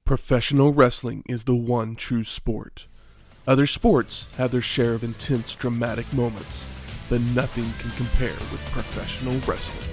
Professional wrestling is the one true sport. Other sports have their share of intense, dramatic moments, but nothing can compare with professional wrestling.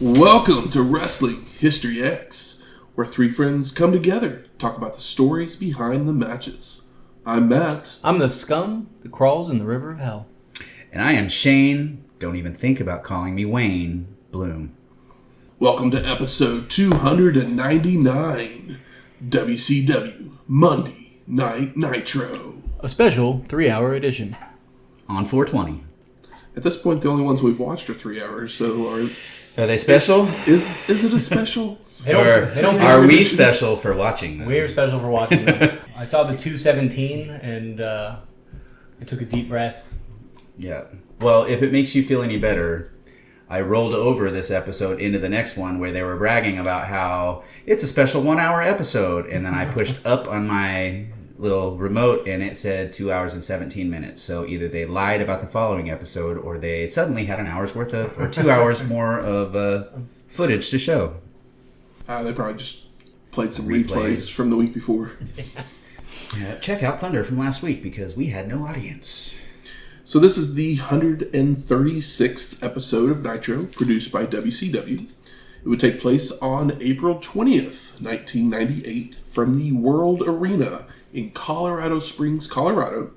Welcome to Wrestling History X, where three friends come together to talk about the stories behind the matches. I'm Matt. I'm the scum that crawls in the river of hell. And I am Shane. Don't even think about calling me Wayne Bloom. Welcome to episode 299, WCW Monday Night Nitro. A special 3-hour edition. On 420. At this point, the only ones we've watched are 3 hours, so Are they special? Is it a special? Are we special for watching them? We're special for watching them. I saw the 217 and I took a deep breath. Yeah. Well, if it makes you feel any better, I rolled over this episode into the next one where they were bragging about how it's a special 1-hour episode. And then I pushed up on my little remote and it said 2 hours and 17 minutes. So either they lied about the following episode or they suddenly had an hour's worth of, or 2 hours more of footage to show. They probably just played some replays from the week before. Yeah, check out Thunder from last week because we had no audience. So this is the 136th episode of Nitro, produced by WCW. It would take place on April 20th, 1998, from the World Arena in Colorado Springs, Colorado,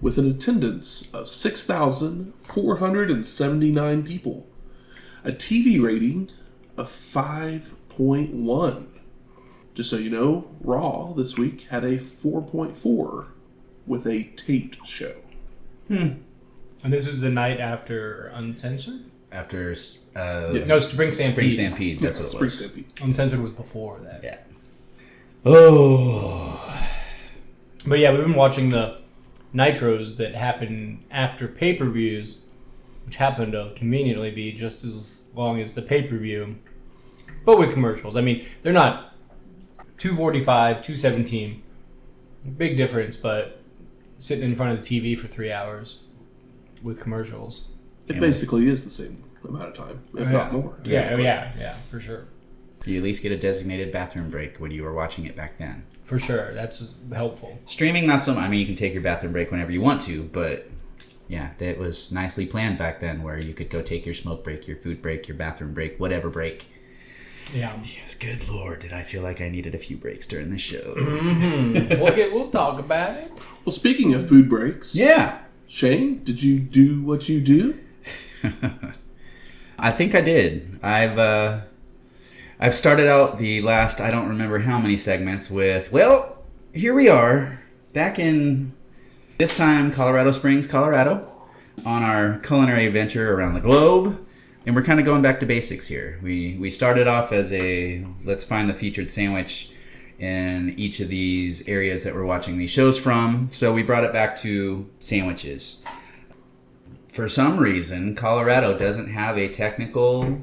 with an attendance of 6,479 people. A TV rating of 5.1. Just so you know, Raw this week had a 4.4 with a taped show. And this is the night after Uncensored? After No, Spring Stampede. Spring Stampede, that's what it was. Stampede. Uncensored was before that. Yeah. Oh. But yeah, we've been watching the Nitros that happen after pay-per-views, which happen to conveniently be just as long as the pay-per-view, but with commercials. I mean, they're not 245, 217. Big difference, but sitting in front of the TV for 3 hours with commercials. It basically is the same amount of time, if not more. Yeah, for sure. You at least get a designated bathroom break when you were watching it back then. For sure, that's helpful. Streaming, not so much. I mean, you can take your bathroom break whenever you want to, but yeah, it was nicely planned back then where you could go take your smoke break, your food break, your bathroom break, whatever break. Yeah. Yes, good Lord, did I feel like I needed a few breaks during this show. Mm-hmm. We'll talk about it. Well, speaking of food breaks. Yeah. Shane, did you do what you do? I think I did. I've started out the last, I don't remember how many segments with, well, here we are, back in, this time, Colorado Springs, Colorado, on our culinary adventure around the globe, and we're kind of going back to basics here. We started off as let's find the featured sandwich in each of these areas that we're watching these shows from, so we brought it back to sandwiches. For some reason, Colorado doesn't have a technical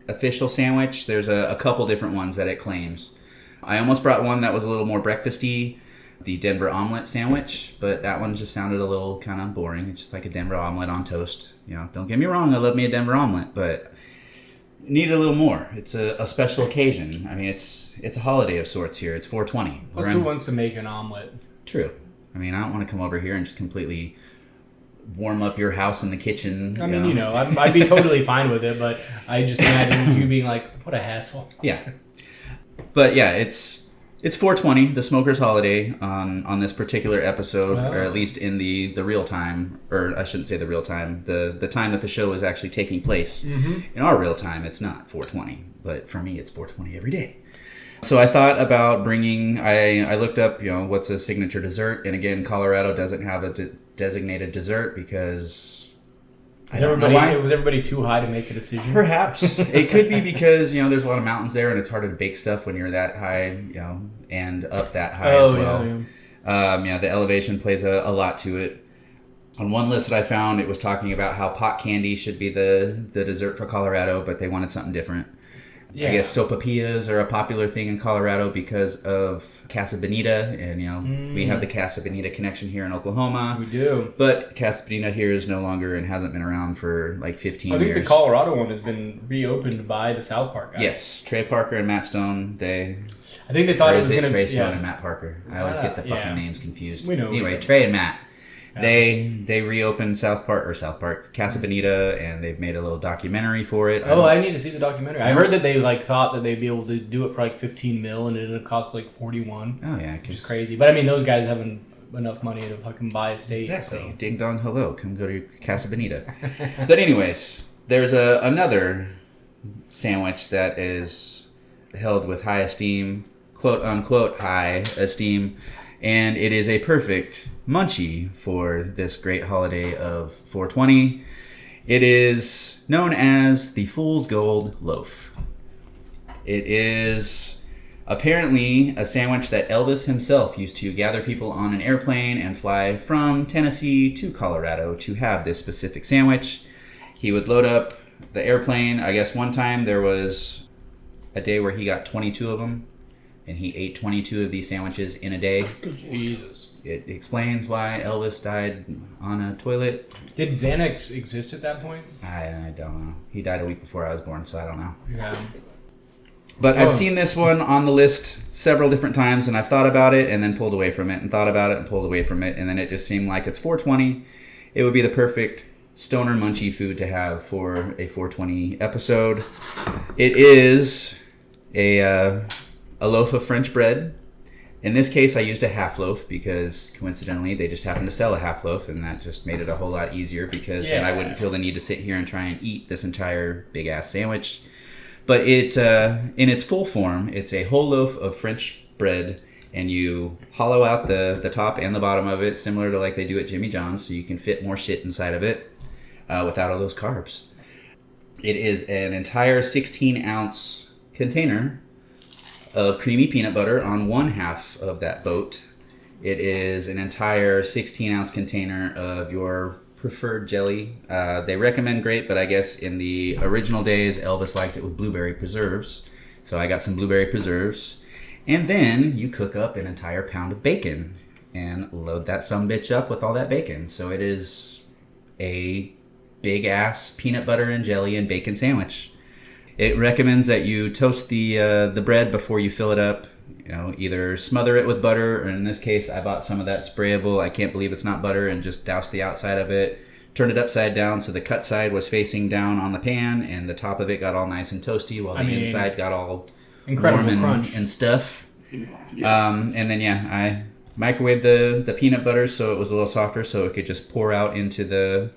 official sandwich. There's a couple different ones that it claims. I almost brought one that was a little more breakfasty, the Denver omelet sandwich, but that one just sounded a little kind of boring. It's just like a Denver omelet on toast. You know, don't get me wrong, I love me a Denver omelet, but need a little more. It's a special occasion. I mean, it's a holiday of sorts here. It's 420. Plus, who wants to make an omelet? True. I mean, I don't want to come over here and just completely warm up your house in the kitchen. I mean, I'd be totally fine with it, but I just imagine you being like, what a hassle. Yeah. But yeah, it's 420, the Smoker's Holiday, on this particular episode, or at least in the real time, or I shouldn't say the real time, the time that the show is actually taking place. Mm-hmm. In our real time, it's not 420, but for me, it's 420 every day. So I thought about bringing, I looked up, what's a signature dessert, and again, Colorado doesn't have a designated dessert because I don't know why. Was everybody too high to make a decision? Perhaps. It could be because, there's a lot of mountains there and it's harder to bake stuff when you're that high, and up that high as well. Yeah. The elevation plays a lot to it. On one list that I found, it was talking about how pot candy should be the dessert for Colorado, but they wanted something different. Yeah. I guess sopapillas are a popular thing in Colorado because of Casa Bonita, and we have the Casa Bonita connection here in Oklahoma. We do. But Casa Bonita here is no longer and hasn't been around for like 15 years. I think the Colorado one has been reopened by the South Park guys. Yes, Trey Parker and Matt Stone. I think they thought it was going to be Trey Stone and Matt Parker. I always get the fucking names confused. We know. Anyway, Trey and Matt. Yeah. They reopened South Park, Casa Bonita, and they've made a little documentary for it. I need to see the documentary. I heard that they thought that they'd be able to do it for like 15 mil, and it would cost like 41. Oh yeah, which is crazy. But I mean, those guys haven't enough money to fucking buy a state. Exactly. So. Ding dong hello, come go to Casa Bonita. But anyways, there's another sandwich that is held with high esteem, quote unquote high esteem, and it is a perfect munchie for this great holiday of 420. It is known as the Fool's Gold Loaf. It is apparently a sandwich that Elvis himself used to gather people on an airplane and fly from Tennessee to Colorado to have this specific sandwich. He would load up the airplane. I guess one time there was a day where he got 22 of them, and he ate 22 of these sandwiches in a day. Jesus. It explains why Elvis died on a toilet. Did Xanax exist at that point? I don't know. He died a week before I was born, so I don't know. Yeah. But I've seen this one on the list several different times, and I've thought about it and then pulled away from it, and thought about it and pulled away from it, and then it just seemed like it's 420. It would be the perfect stoner munchie food to have for a 420 episode. It is a loaf of French bread. In this case, I used a half loaf because coincidentally they just happened to sell a half loaf, and that just made it a whole lot easier because then I wouldn't feel the need to sit here and try and eat this entire big ass sandwich. But it, in its full form, it's a whole loaf of French bread, and you hollow out the top and the bottom of it, similar to like they do at Jimmy John's, so you can fit more shit inside of it without all those carbs. It is an entire 16-ounce container of creamy peanut butter on one half of that boat. It is an entire 16-ounce container of your preferred jelly. They recommend grape, but I guess in the original days, Elvis liked it with blueberry preserves. So I got some blueberry preserves. And then you cook up an entire pound of bacon and load that sumbitch up with all that bacon. So it is a big-ass peanut butter and jelly and bacon sandwich. It recommends that you toast the bread before you fill it up. You know, either smother it with butter, or in this case, I bought some of that sprayable, I can't believe it's not butter, and just douse the outside of it. Turn it upside down so the cut side was facing down on the pan, and the top of it got all nice and toasty, while the inside got all warm crunch and stuff. Yeah. And then, I microwaved the peanut butter so it was a little softer, so it could just pour out into the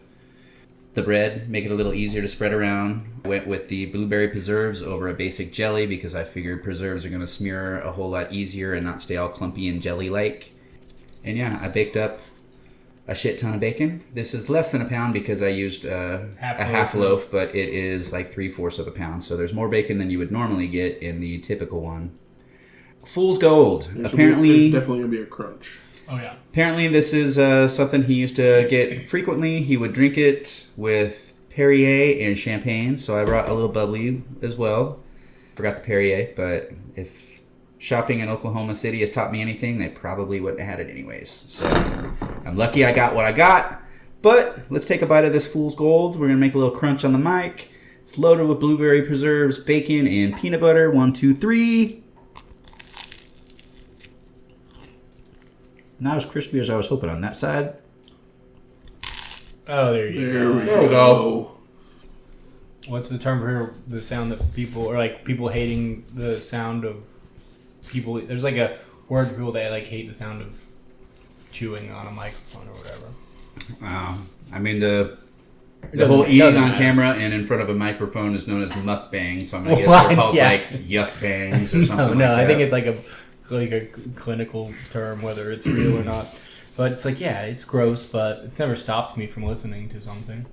bread, make it a little easier to spread around. Went with the blueberry preserves over a basic jelly because I figured preserves are going to smear a whole lot easier and not stay all clumpy and jelly-like. And I baked up a shit ton of bacon. This is less than a pound because I used a half loaf, but it is like 3/4 of a pound. So there's more bacon than you would normally get in the typical one. Fool's Gold. There's Apparently, definitely going to be a crunch. Oh, yeah. Apparently, this is something he used to get frequently. He would drink it with Perrier and champagne, so I brought a little bubbly as well. Forgot the Perrier, but if shopping in Oklahoma City has taught me anything, they probably wouldn't have had it anyways. So I'm lucky I got what I got. But let's take a bite of this Fool's Gold. We're going to make a little crunch on the mic. It's loaded with blueberry preserves, bacon, and peanut butter. 1, 2, 3. Not as crispy as I was hoping on that side. Oh, there you There go. we There we go. What's the term for the sound that people, or like people hating the sound of people? There's like a word for people that like hate the sound of chewing on a microphone or whatever. I mean, the whole eating on camera and in front of a microphone is known as mukbang, so I'm going to guess they're called like yuck bangs or something like that. I think it's like a clinical term, whether it's real or not. But it's like, it's gross, but it's never stopped me from listening to something.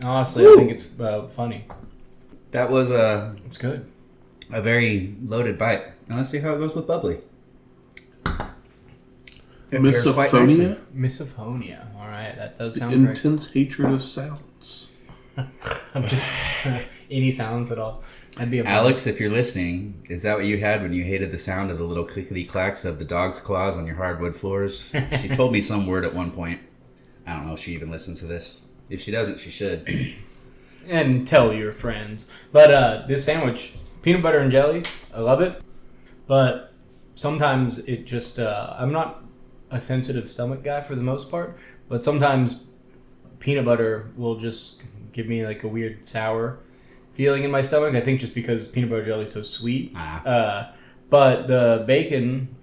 Honestly, I think it's funny. That was It's good. a very loaded bite. Now let's see how it goes with bubbly. It pairs quite nicely. Misophonia. All right, that does sound right. Intense hatred of sounds. I'm just any sounds at all. That'd be a Alex, if you're listening, is that what you had when you hated the sound of the little clickety clacks of the dog's claws on your hardwood floors? She told me some word at one point. I don't know if she even listens to this. If she doesn't, she should. And tell your friends. But this sandwich, peanut butter and jelly, I love it. But sometimes it just, I'm not a sensitive stomach guy for the most part, but sometimes peanut butter will just give me like a weird sour feeling in my stomach. I think just because peanut butter jelly is so sweet. But the bacon,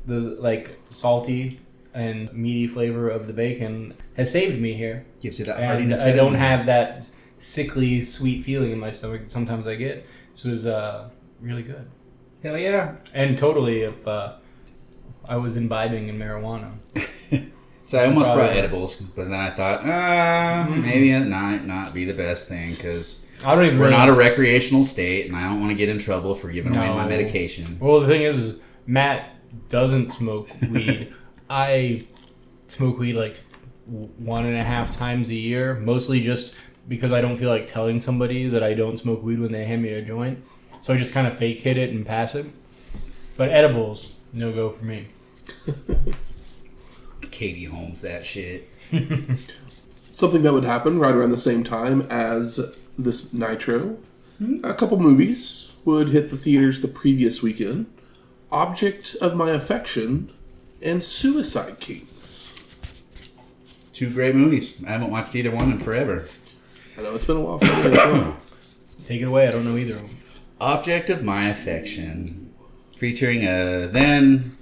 the like salty and meaty flavor of the bacon has saved me here. Gives you that And heartiness. I don't have that sickly sweet feeling in my stomach that sometimes I get. So it was really good. Hell yeah. And totally if I was imbibing in marijuana. So I almost brought edibles, but then I thought, maybe it might not be the best thing because we're not a recreational state, and I don't want to get in trouble for giving away my medication. Well, the thing is, Matt doesn't smoke weed. I smoke weed like 1.5 times a year, mostly just because I don't feel like telling somebody that I don't smoke weed when they hand me a joint. So I just kind of fake hit it and pass it. But edibles, no go for me. Katie Holmes, that shit. Something that would happen right around the same time as this Nitro. A couple movies would hit the theaters the previous weekend. Object of My Affection and Suicide Kings. 2 great movies. I haven't watched either one in forever. I know it's been a while for me as well. Take it away. I don't know either of them. Object of My Affection. Featuring a then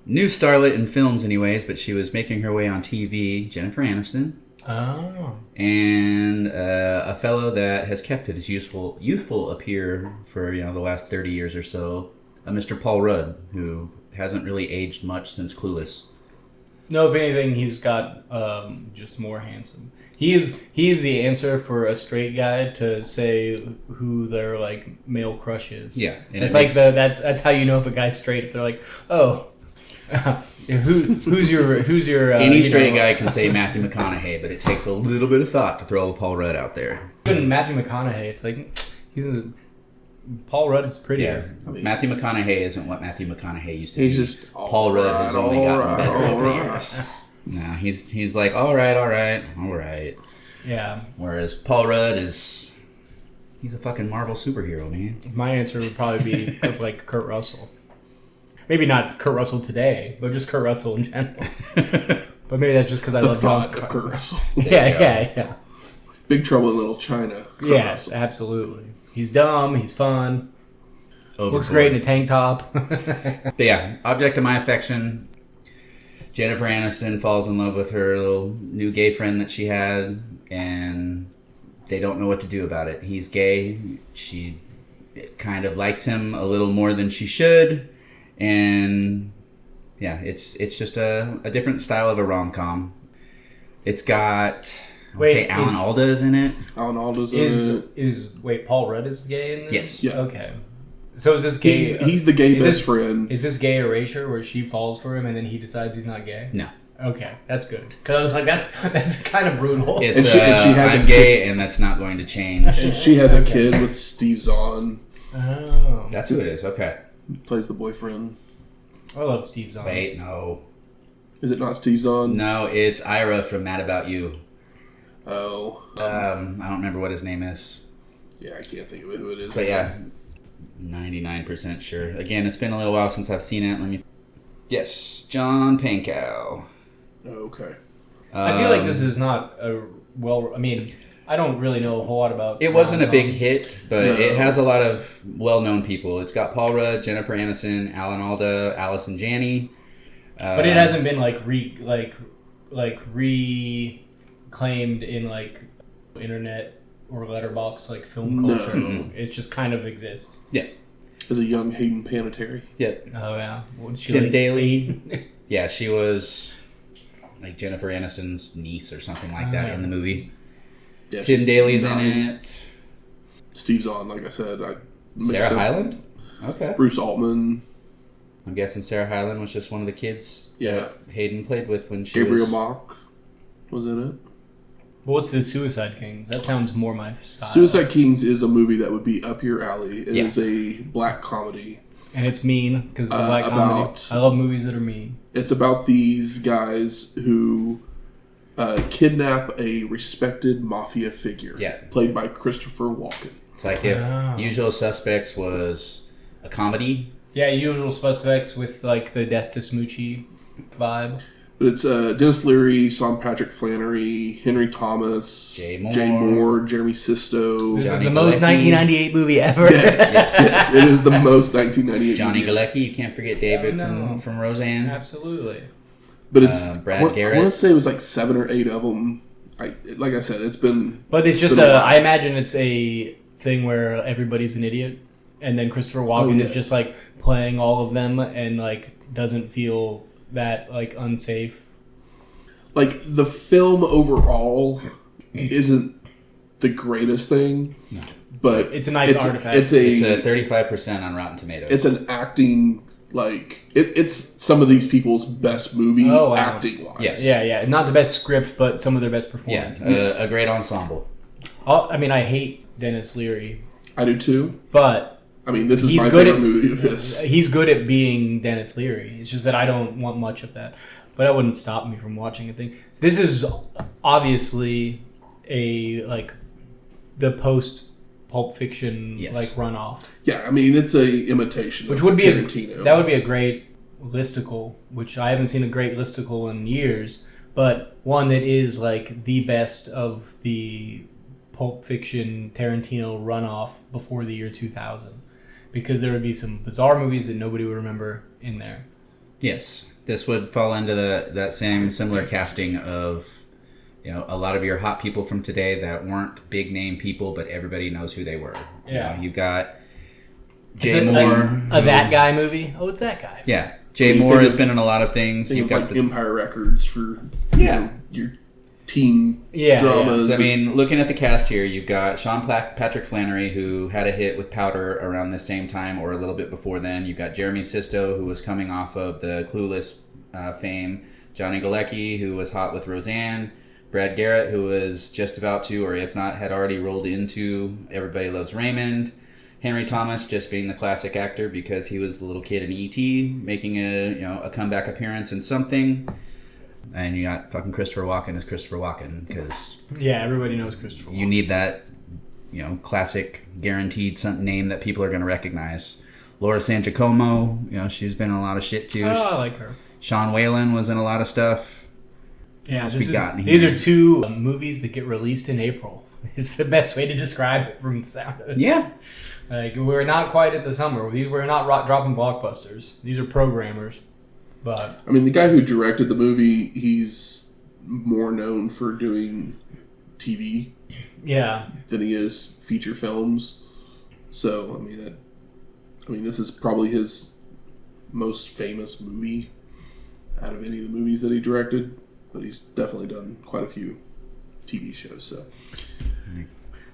new starlet in films anyways, but she was making her way on TV, Jennifer Aniston. Oh. And a fellow that has kept his youthful appear for the last 30 years or so, Mr. Paul Rudd, who hasn't really aged much since Clueless. No, if anything, he's got just more handsome. He is the answer for a straight guy to say who their like male crush is. Yeah, and it's like that's how you know if a guy's straight. If they're like, oh, who's your any straight guy can say Matthew McConaughey, but it takes a little bit of thought to throw Paul Rudd out there. Even Matthew McConaughey, it's like Paul Rudd is prettier. Yeah, Matthew McConaughey isn't what Matthew McConaughey used to be. He's just Paul Rudd has only gotten better over the right. years. No, he's like all right. Yeah. Whereas Paul Rudd he's a fucking Marvel superhero, man. My answer would probably be like Kurt Russell. Maybe not Kurt Russell today, but just Kurt Russell in general. But maybe that's just because I love John Kurt Russell. Yeah. Big Trouble in Little China. Yes, absolutely. He's dumb. He's fun. Looks great in a tank top. But yeah, Object of My Affection. Jennifer Aniston falls in love with her little new gay friend that she had, and they don't know what to do about it. He's gay. She kind of likes him a little more than she should, and yeah, it's just a different style of a rom-com. It's got Alan Alda is in it. Alan Alda's in it. Paul Rudd is gay in this? Yes. Yeah. Okay. So is this gay? He's the gay best friend. Is this gay erasure where she falls for him and then he decides he's not gay? No. Okay, that's good. Because I was like, that's kind of brutal. It's and she has I'm gay, and that's not going to change. And she has a kid with Steve Zahn. Oh. That's who it is. Okay. Plays the boyfriend. I love Steve Zahn. Wait, no. Is it not Steve Zahn? No, it's Ira from Mad About You. Oh. I don't remember what his name is. Yeah, I can't think of who it is. But yeah, 99% sure. Again, it's been a little while since I've seen it. Yes, John Pankow. Okay. I feel like this is not I don't really know a whole lot about it. Wasn't a big rom-coms. hit, but it has a lot of well-known people. It's got Paul Rudd, Jennifer Aniston, Alan Alda, Allison Janney. But it hasn't been reclaimed in like internet or letterbox like film culture. No. It just kind of exists. Yeah. As a young Hayden Panettiere. Yeah. Oh yeah. Tim Daly. Yeah, she was like Jennifer Aniston's niece or something like that in the movie. Yeah, Tim Daly's in it. Steve Zahn, like I said. Sarah Hyland? Okay. Bruce Altman. I'm guessing Sarah Hyland was just one of the kids that Hayden played with when she Gabriel was... Mock was in it. But what's the Suicide Kings? That sounds more my style. Suicide Kings is a movie that would be up your alley. It is a black comedy. And it's mean because it's a black comedy. I love movies that are mean. It's about these guys who kidnap a respected mafia figure. Yeah. Played by Christopher Walken. It's like if Usual Suspects was a comedy. Yeah, Usual Suspects with like the Death to Smoochie vibe. But it's Dennis Leary, Sean Patrick Flannery, Henry Thomas, Jay Moore, Jeremy Sisto. This is the most 1998 movie ever. Yes, it is the most 1998 Johnny movie. Galecki, you can't forget David from Roseanne. Absolutely. But it's Brad Garrett. I want to say it was like 7 or 8 of them. Like I said, it's been. But it's just I imagine it's a thing where everybody's an idiot, and then Christopher Walken is just like playing all of them, and like doesn't feel that like unsafe. Like the film overall isn't the greatest thing, but it's a nice artifact. It's a 35% on Rotten Tomatoes. It's an acting. Like it's some of these people's best movie acting wise. Yes. Yeah. Not the best script, but some of their best performances. Yeah, a great ensemble. I mean, I hate Dennis Leary. I do too. But I mean, this is my favorite movie of his. He's good at being Dennis Leary. It's just that I don't want much of that. But that wouldn't stop me from watching a thing. So this is obviously the post Pulp Fiction like runoff. Yeah, I mean it's a imitation. Which of would be Tarantino. That would be a great listicle, which I haven't seen a great listicle in years, but one that is like the best of the Pulp Fiction Tarantino runoff before the year 2000, because there would be some bizarre movies that nobody would remember in there. Yes, this would fall into that same similar casting of a lot of your hot people from today that weren't big name people, but everybody knows who they were. Yeah, you've got Jay Moore, that guy movie. Oh, it's that guy. Yeah, Jay Moore has been in a lot of things. You've got like Empire Records for your teen dramas. So, I mean, looking at the cast here, you've got Sean Patrick Flannery, who had a hit with Powder around the same time or a little bit before then. You've got Jeremy Sisto, who was coming off of the Clueless fame. Johnny Galecki, who was hot with Roseanne. Brad Garrett, who was just about to, or if not, had already rolled into Everybody Loves Raymond. Henry Thomas, just being the classic actor because he was the little kid in E.T., making a comeback appearance in something. And you got fucking Christopher Walken as Christopher Walken because everybody knows Christopher Walken. You need that classic guaranteed name that people are going to recognize. Laura San Giacomo, she's been in a lot of shit too. Oh, I like her. Sean Whalen was in a lot of stuff. Yeah, these are two movies that get released in April. Is the best way to describe it from the sound of it. Yeah. Like, we're not quite at the summer. We're not dropping blockbusters. These are programmers. But I mean, the guy who directed the movie, he's more known for doing TV than he is feature films. So, I mean, this is probably his most famous movie out of any of the movies that he directed. But he's definitely done quite a few TV shows. So,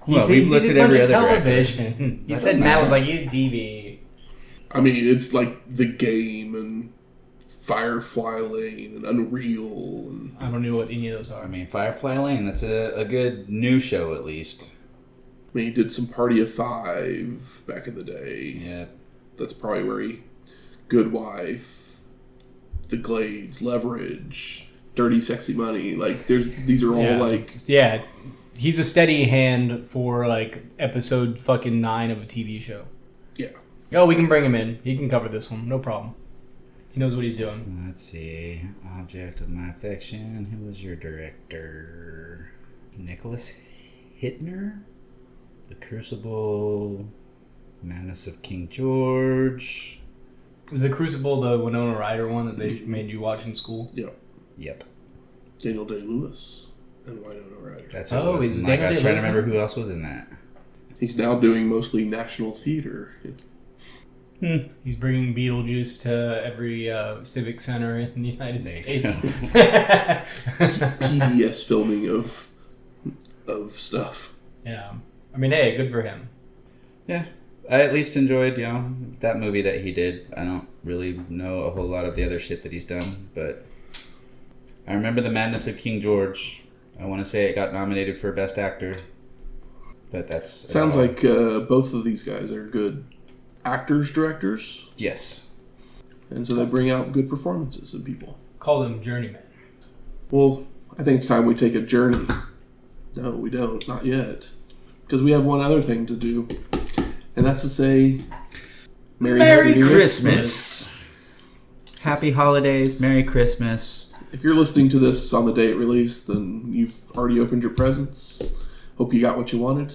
we've looked at every other television. He said Matt was like, "You TV." I mean, it's like The Game and Firefly Lane and Unreal. And I don't know what any of those are. I mean, Firefly Lane, that's a good new show at least. I mean, he did some Party of Five back in the day. Yeah, that's probably where Good Wife, The Glades, Leverage. Dirty Sexy Money, like these are all like he's a steady hand for like episode fucking 9 of a TV show. Yeah. Oh, we can bring him in. He can cover this one, no problem. He knows what he's doing. Let's see. Object of my affection. Who was your director? Nicholas Hittner. The Crucible. Madness of King George. Is the Crucible the Winona Ryder one that they made you watch in school? Yep. Daniel Day-Lewis and Winona Ryder. That's who it was. I was trying to remember who else was in that. He's now doing mostly national theater. He's bringing Beetlejuice to every civic center in the United States. PBS filming of stuff. Yeah. I mean, hey, good for him. Yeah. I at least enjoyed, that movie that he did. I don't really know a whole lot of the other shit that he's done, but I remember The Madness of King George. I want to say it got nominated for Best Actor. But that's... Sounds like both of these guys are good actors, directors. Yes. And so they bring out good performances in people. Call them journeymen. Well, I think it's time we take a journey. No, we don't. Not yet. Because we have one other thing to do. And that's to say... Merry Christmas! Happy holidays. Merry Christmas. If you're listening to this on the day it released, then you've already opened your presents. Hope you got what you wanted.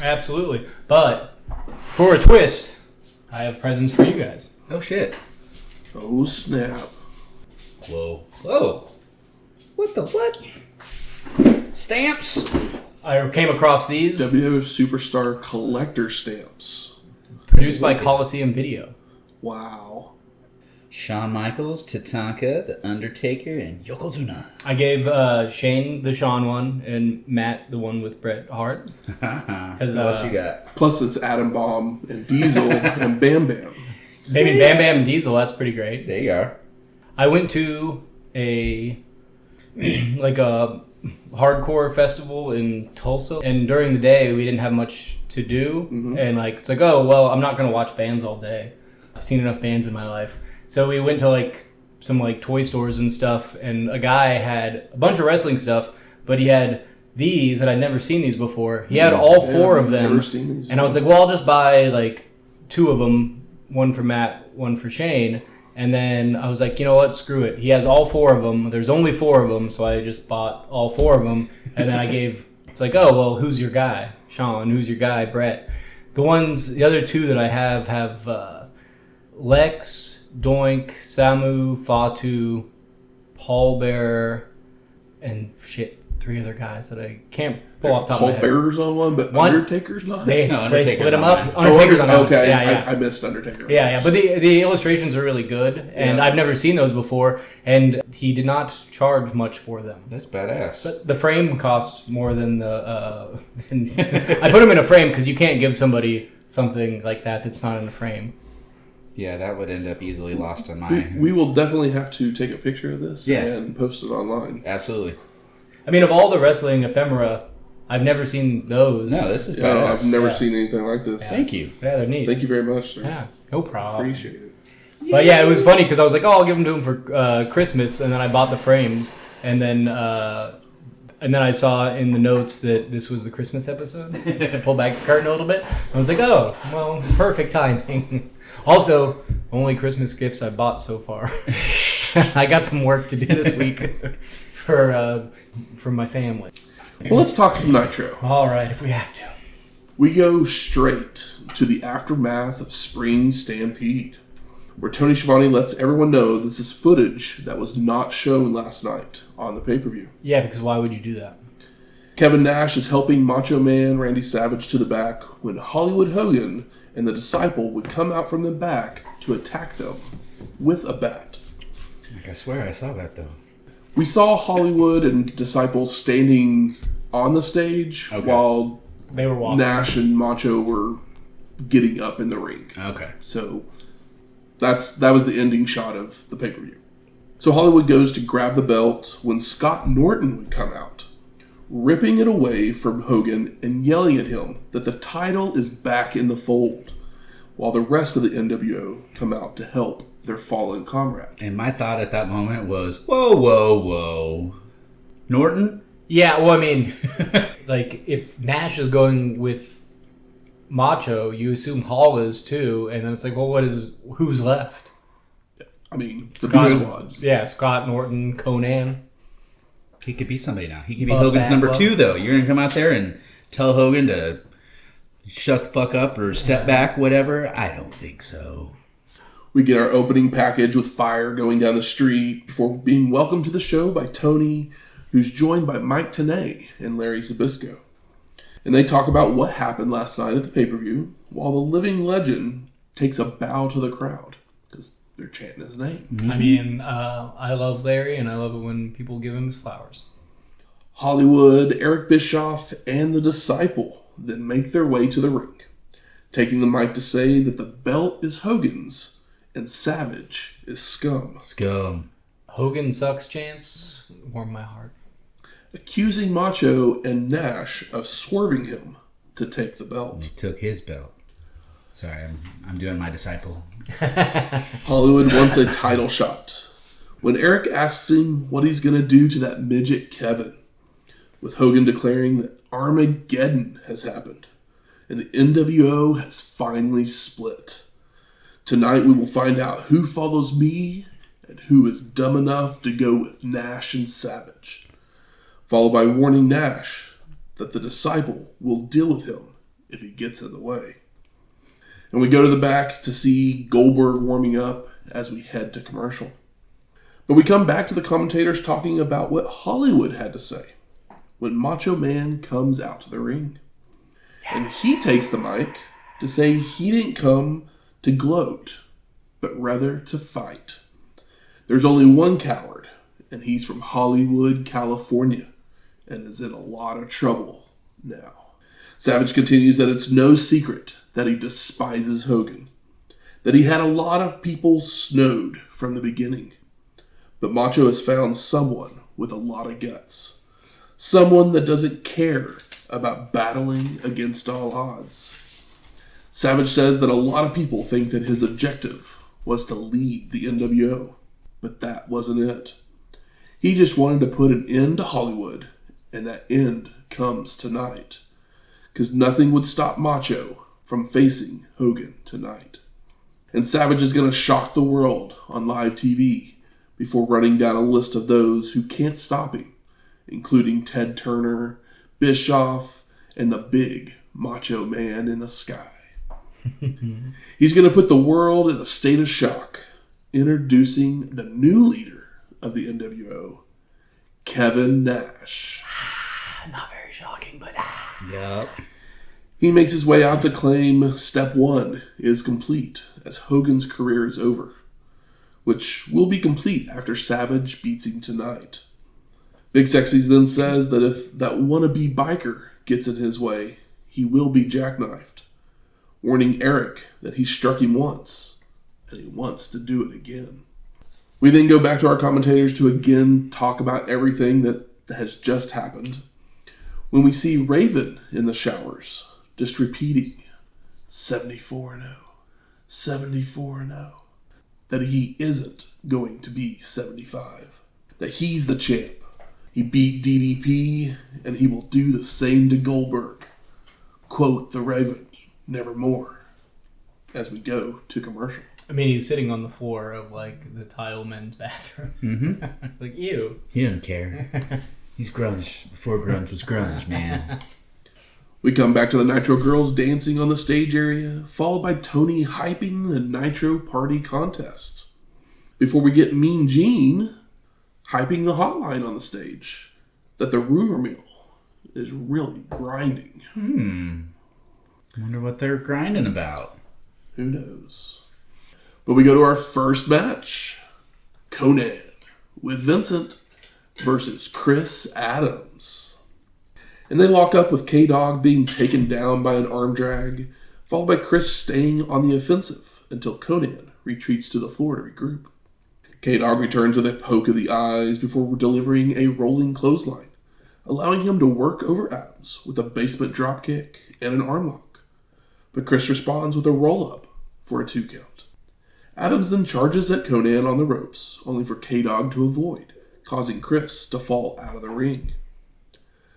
Absolutely. But for a twist, I have presents for you guys. Oh, shit. Oh, snap. Whoa. Whoa. What the what? Stamps? I came across these. WWF Superstar Collector Stamps. Produced by Coliseum Video. Wow. Shawn Michaels, Tatanka, The Undertaker, and Yokozuna. I gave Shane the Shawn one and Matt the one with Bret Hart. What else you got? Plus it's Atom Bomb and Diesel and Bam Bam. Maybe Bam Bam and Diesel, that's pretty great. There you are. I went to a hardcore festival in Tulsa, and during the day we didn't have much to do, and it's like, oh well, I'm not gonna watch bands all day. I've seen enough bands in my life. So we went to some toy stores and stuff, and a guy had a bunch of wrestling stuff, but he had these, and I'd never seen these before. He had all four of them, and I was like, well, I'll just buy two of them, one for Matt, one for Shane. And then I was like, you know what, screw it. He has all four of them. There's only four of them, so I just bought all four of them. And then it's like, oh, well, who's your guy? Shawn. Who's your guy? Bret. The other two that I have Lex, Doink, Samu, Fatu, Paul Bearer, and three other guys that I can't pull off the top of my head. Paul Bearer's on one, but Undertaker's not? They split them up. Undertaker's on one. Okay, yeah. I missed Undertaker. Yeah. But the illustrations are really good, and I've never seen those before, and he did not charge much for them. That's badass. But the frame costs more than the... I put them in a frame because you can't give somebody something like that's not in a frame. Yeah, that would end up easily lost on my... We will definitely have to take a picture of this and post it online. Absolutely. I mean, of all the wrestling ephemera, I've never seen those. No, this is badass. I've never seen anything like this. Yeah. Thank you. Yeah, they're neat. Thank you very much, sir. Yeah, no problem. Appreciate it. But yeah, it was funny because I was like, oh, I'll give them to him for Christmas, and then I bought the frames, and then I saw in the notes that this was the Christmas episode. I pulled back the curtain a little bit. I was like, oh, well, perfect timing. Also, only Christmas gifts I bought so far. I got some work to do this week for my family. Well, let's talk some Nitro. All right, if we have to. We go straight to the aftermath of Spring Stampede, where Tony Schiavone lets everyone know this is footage that was not shown last night on the pay-per-view. Yeah, because why would you do that? Kevin Nash is helping Macho Man Randy Savage to the back when Hollywood Hogan and the Disciple would come out from the back to attack them with a bat. I swear I saw that, though. We saw Hollywood and Disciple standing on the stage while they were walking. Nash and Macho were getting up in the ring. Okay. So that was the ending shot of the pay-per-view. So Hollywood goes to grab the belt when Scott Norton would come out, ripping it away from Hogan and yelling at him that the title is back in the fold, while the rest of the NWO come out to help their fallen comrade. And my thought at that moment was, whoa, whoa, whoa. Norton? Yeah, well, I mean, if Nash is going with Macho, you assume Hall is too, and then it's like, well, who's left? I mean, the B-Squad. Yeah, Scott, Norton, Konnan. He could be somebody now. He could be Hogan's number 2, though. You're going to come out there and tell Hogan to shut the fuck up or step back, whatever? I don't think so. We get our opening package with fire going down the street before being welcomed to the show by Tony, who's joined by Mike Tenay and Larry Zbyszko. And they talk about what happened last night at the pay-per-view, while the living legend takes a bow to the crowd, because they're chanting his name. Mm-hmm. I mean, I love Larry, and I love it when people give him his flowers. Hollywood, Eric Bischoff, and the Disciple then make their way to the ring, taking the mic to say that the belt is Hogan's, and Savage is scum. Scum. Hogan sucks chants warm my heart. accusing Macho and Nash of swerving him to take the belt. He took his belt. Sorry, I'm doing my disciple. Hollywood wants a title shot when Eric asks him what he's going to do to that midget Kevin, with Hogan declaring that Armageddon has happened and the NWO has finally split. Tonight we will find out who follows me and who is dumb enough to go with Nash and Savage, followed by warning Nash that the disciple will deal with him if he gets in the way. And we go to the back to see Goldberg warming up as we head to commercial. But we come back to the commentators talking about what Hollywood had to say when Macho Man comes out to the ring. And he takes the mic to say he didn't come to gloat, but rather to fight. There's only one coward, and he's from Hollywood, California, and is in a lot of trouble now. Savage continues that it's no secret that he despises Hogan, that he had a lot of people snowed from the beginning. But Macho has found someone with a lot of guts, someone that doesn't care about battling against all odds. Savage says that a lot of people think that his objective was to lead the NWO, but that wasn't it. He just wanted to put an end to Hollywood, and that end comes tonight, because nothing would stop Macho from facing Hogan tonight. And Savage is going to shock the world on live TV before running down a list of those who can't stop him, including Ted Turner, Bischoff, and the big Macho Man in the sky. He's going to put the world in a state of shock, introducing the new leader of the NWO, Kevin Nash. Not very shocking, but... Yup. He makes his way out to claim step 1 is complete, as Hogan's career is over, which will be complete after Savage beats him tonight. Big Sexy then says that if that wannabe biker gets in his way, he will be jackknifed, warning Eric that he struck him once, and he wants to do it again. We then go back to our commentators to again talk about everything that has just happened, when we see Raven in the showers, just repeating 74-0, 74-0, that he isn't going to be 75, that he's the champ. He beat DDP, and he will do the same to Goldberg. Quote the Raven, nevermore, as we go to commercial. I mean, he's sitting on the floor of, like, the tile men's bathroom. Mm-hmm. Like, ew. He doesn't care. He's grunge before grunge was grunge, man. We come back to the Nitro girls dancing on the stage area, followed by Tony hyping the Nitro Party contest, before we get Mean Gene hyping the hotline on the stage, that the rumor mill is really grinding. I wonder what they're grinding about. Who knows? But we go to our first match. Konnan with Vincent versus Chris Adams. And they lock up with K-Dog being taken down by an arm drag, followed by Chris staying on the offensive until Konnan retreats to the floor to regroup. K-Dog returns with a poke of the eyes before delivering a rolling clothesline, allowing him to work over Adams with a basement dropkick and an arm lock. But Chris responds with a roll-up for a 2 count. Adams then charges at Konnan on the ropes, only for K-Dog to avoid, causing Chris to fall out of the ring.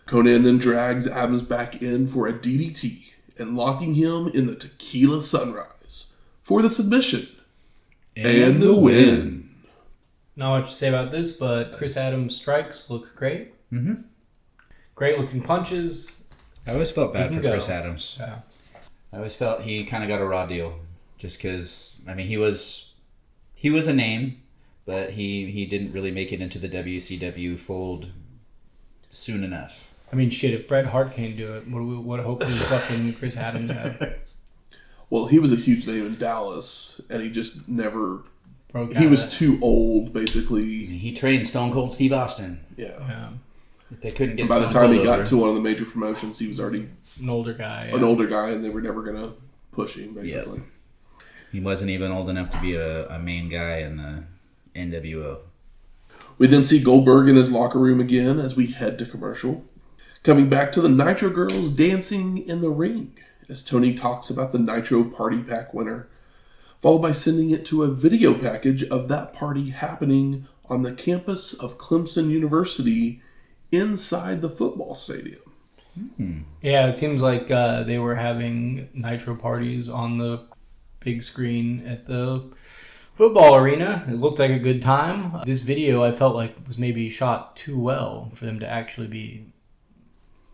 Konnan then drags Adams back in for a DDT and locking him in the Tequila Sunrise for the submission and the win. Not much to say about this, but Chris Adams' strikes look great. Mm-hmm. Great looking punches. I always felt bad for go. Chris Adams. Yeah. I always felt he kind of got a raw deal, just because, I mean, he was a name, but he didn't really make it into the WCW fold soon enough. I mean, shit, if Bret Hart can't do it, what hope does fucking Chris Adams have? Well, he was a huge name in Dallas, and he just never... He was too old, basically. He trained Stone Cold Steve Austin. Yeah. If they couldn't get and by the time he got to one of the major promotions, he was already an older guy. An older guy, and they were never going to push him, basically. Yep. He wasn't even old enough to be a main guy in the NWO. We then see Goldberg in his locker room again as we head to commercial. Coming back to the Nitro girls dancing in the ring as Tony talks about the Nitro Party Pack winner, followed by sending it to a video package of that party happening on the campus of Clemson University inside the football stadium. Yeah, it seems like they were having Nitro parties on the big screen at the football arena. It looked like a good time. This video I felt like was maybe shot too well for them to actually be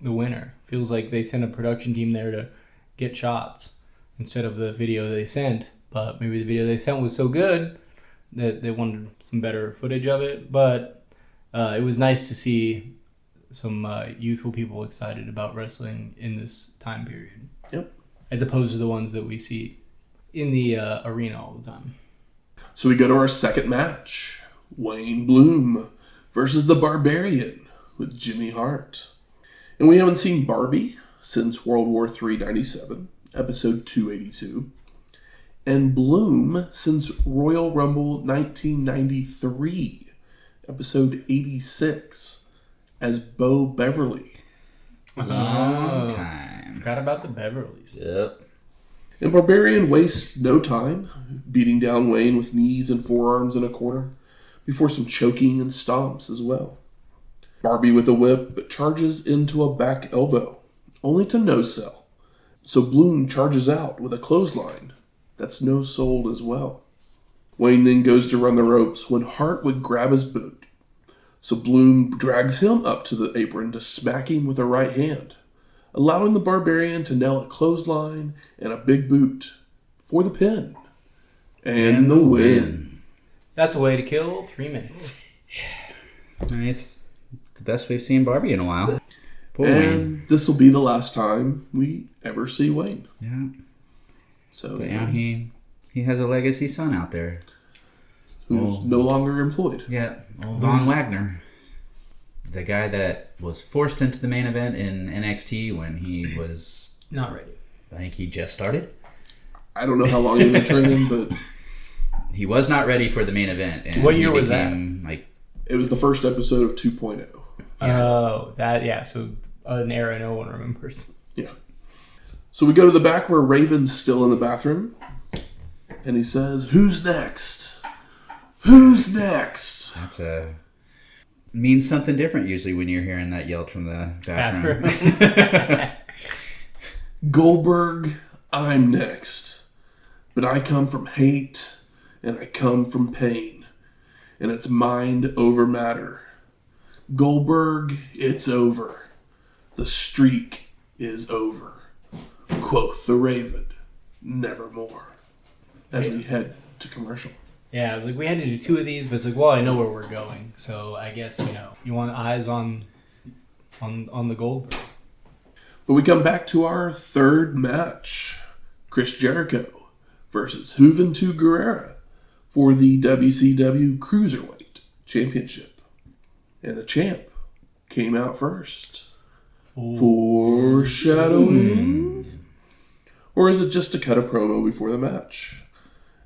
the winner. Feels like they sent a production team there to get shots instead of the video they sent. But maybe the video they sent was so good that they wanted some better footage of it. But it was nice to see some youthful people excited about wrestling in this time period. Yep. As opposed to the ones that we see in the arena all the time. So we go to our second match. Wayne Bloom versus the Barbarian with Jimmy Hart. And we haven't seen Barbie since World War III 97, episode 282. And Bloom since Royal Rumble 1993, episode 86. As Bo Beverly. Long time. Forgot about the Beverleys. Yep. And Barbarian wastes no time, beating down Wayne with knees and forearms in a corner, before some choking and stomps as well. Barbie with a whip, but charges into a back elbow, only to no-sell. So Bloom charges out with a clothesline that's no-sold as well. Wayne then goes to run the ropes when Hart would grab his boot. So Bloom drags him up to the apron to smack him with a right hand, allowing the Barbarian to nail a clothesline and a big boot for the pin. And the win. That's a way to kill 3 minutes. I mean, it's the best we've seen Barbie in a while. Poor And Wayne. this will be the last time we ever see Wayne. Yeah. So But yeah, he has a legacy son out there. who's no longer employed. Yeah, old Von Wagner. The guy that was forced into the main event in NXT when he was... Not ready. I think he just started. I don't know how long he's been training, but... He was not ready for the main event. And What year was Like, it was the first episode of 2.0. Oh, that, yeah, so an era no one remembers. Yeah. So we go to the back where Raven's still in the bathroom. And he says, "Who's next? Who's next?" that's a... means something different usually when you're hearing that yelled from the bathroom. Goldberg, I'm next. But I come from hate, and I come from pain. And it's mind over matter. Goldberg, it's over. The streak is over. Quoth the Raven, nevermore. As we head to commercial. Yeah, I was like, we had to do 2 of these, but it's like, well, I know where we're going. So I guess, you want eyes on the Goldberg. But we come back to our third match. Chris Jericho versus Juventud Guerrera for the WCW Cruiserweight Championship. And the champ came out first. Foreshadowing? Or is it just to cut a promo before the match?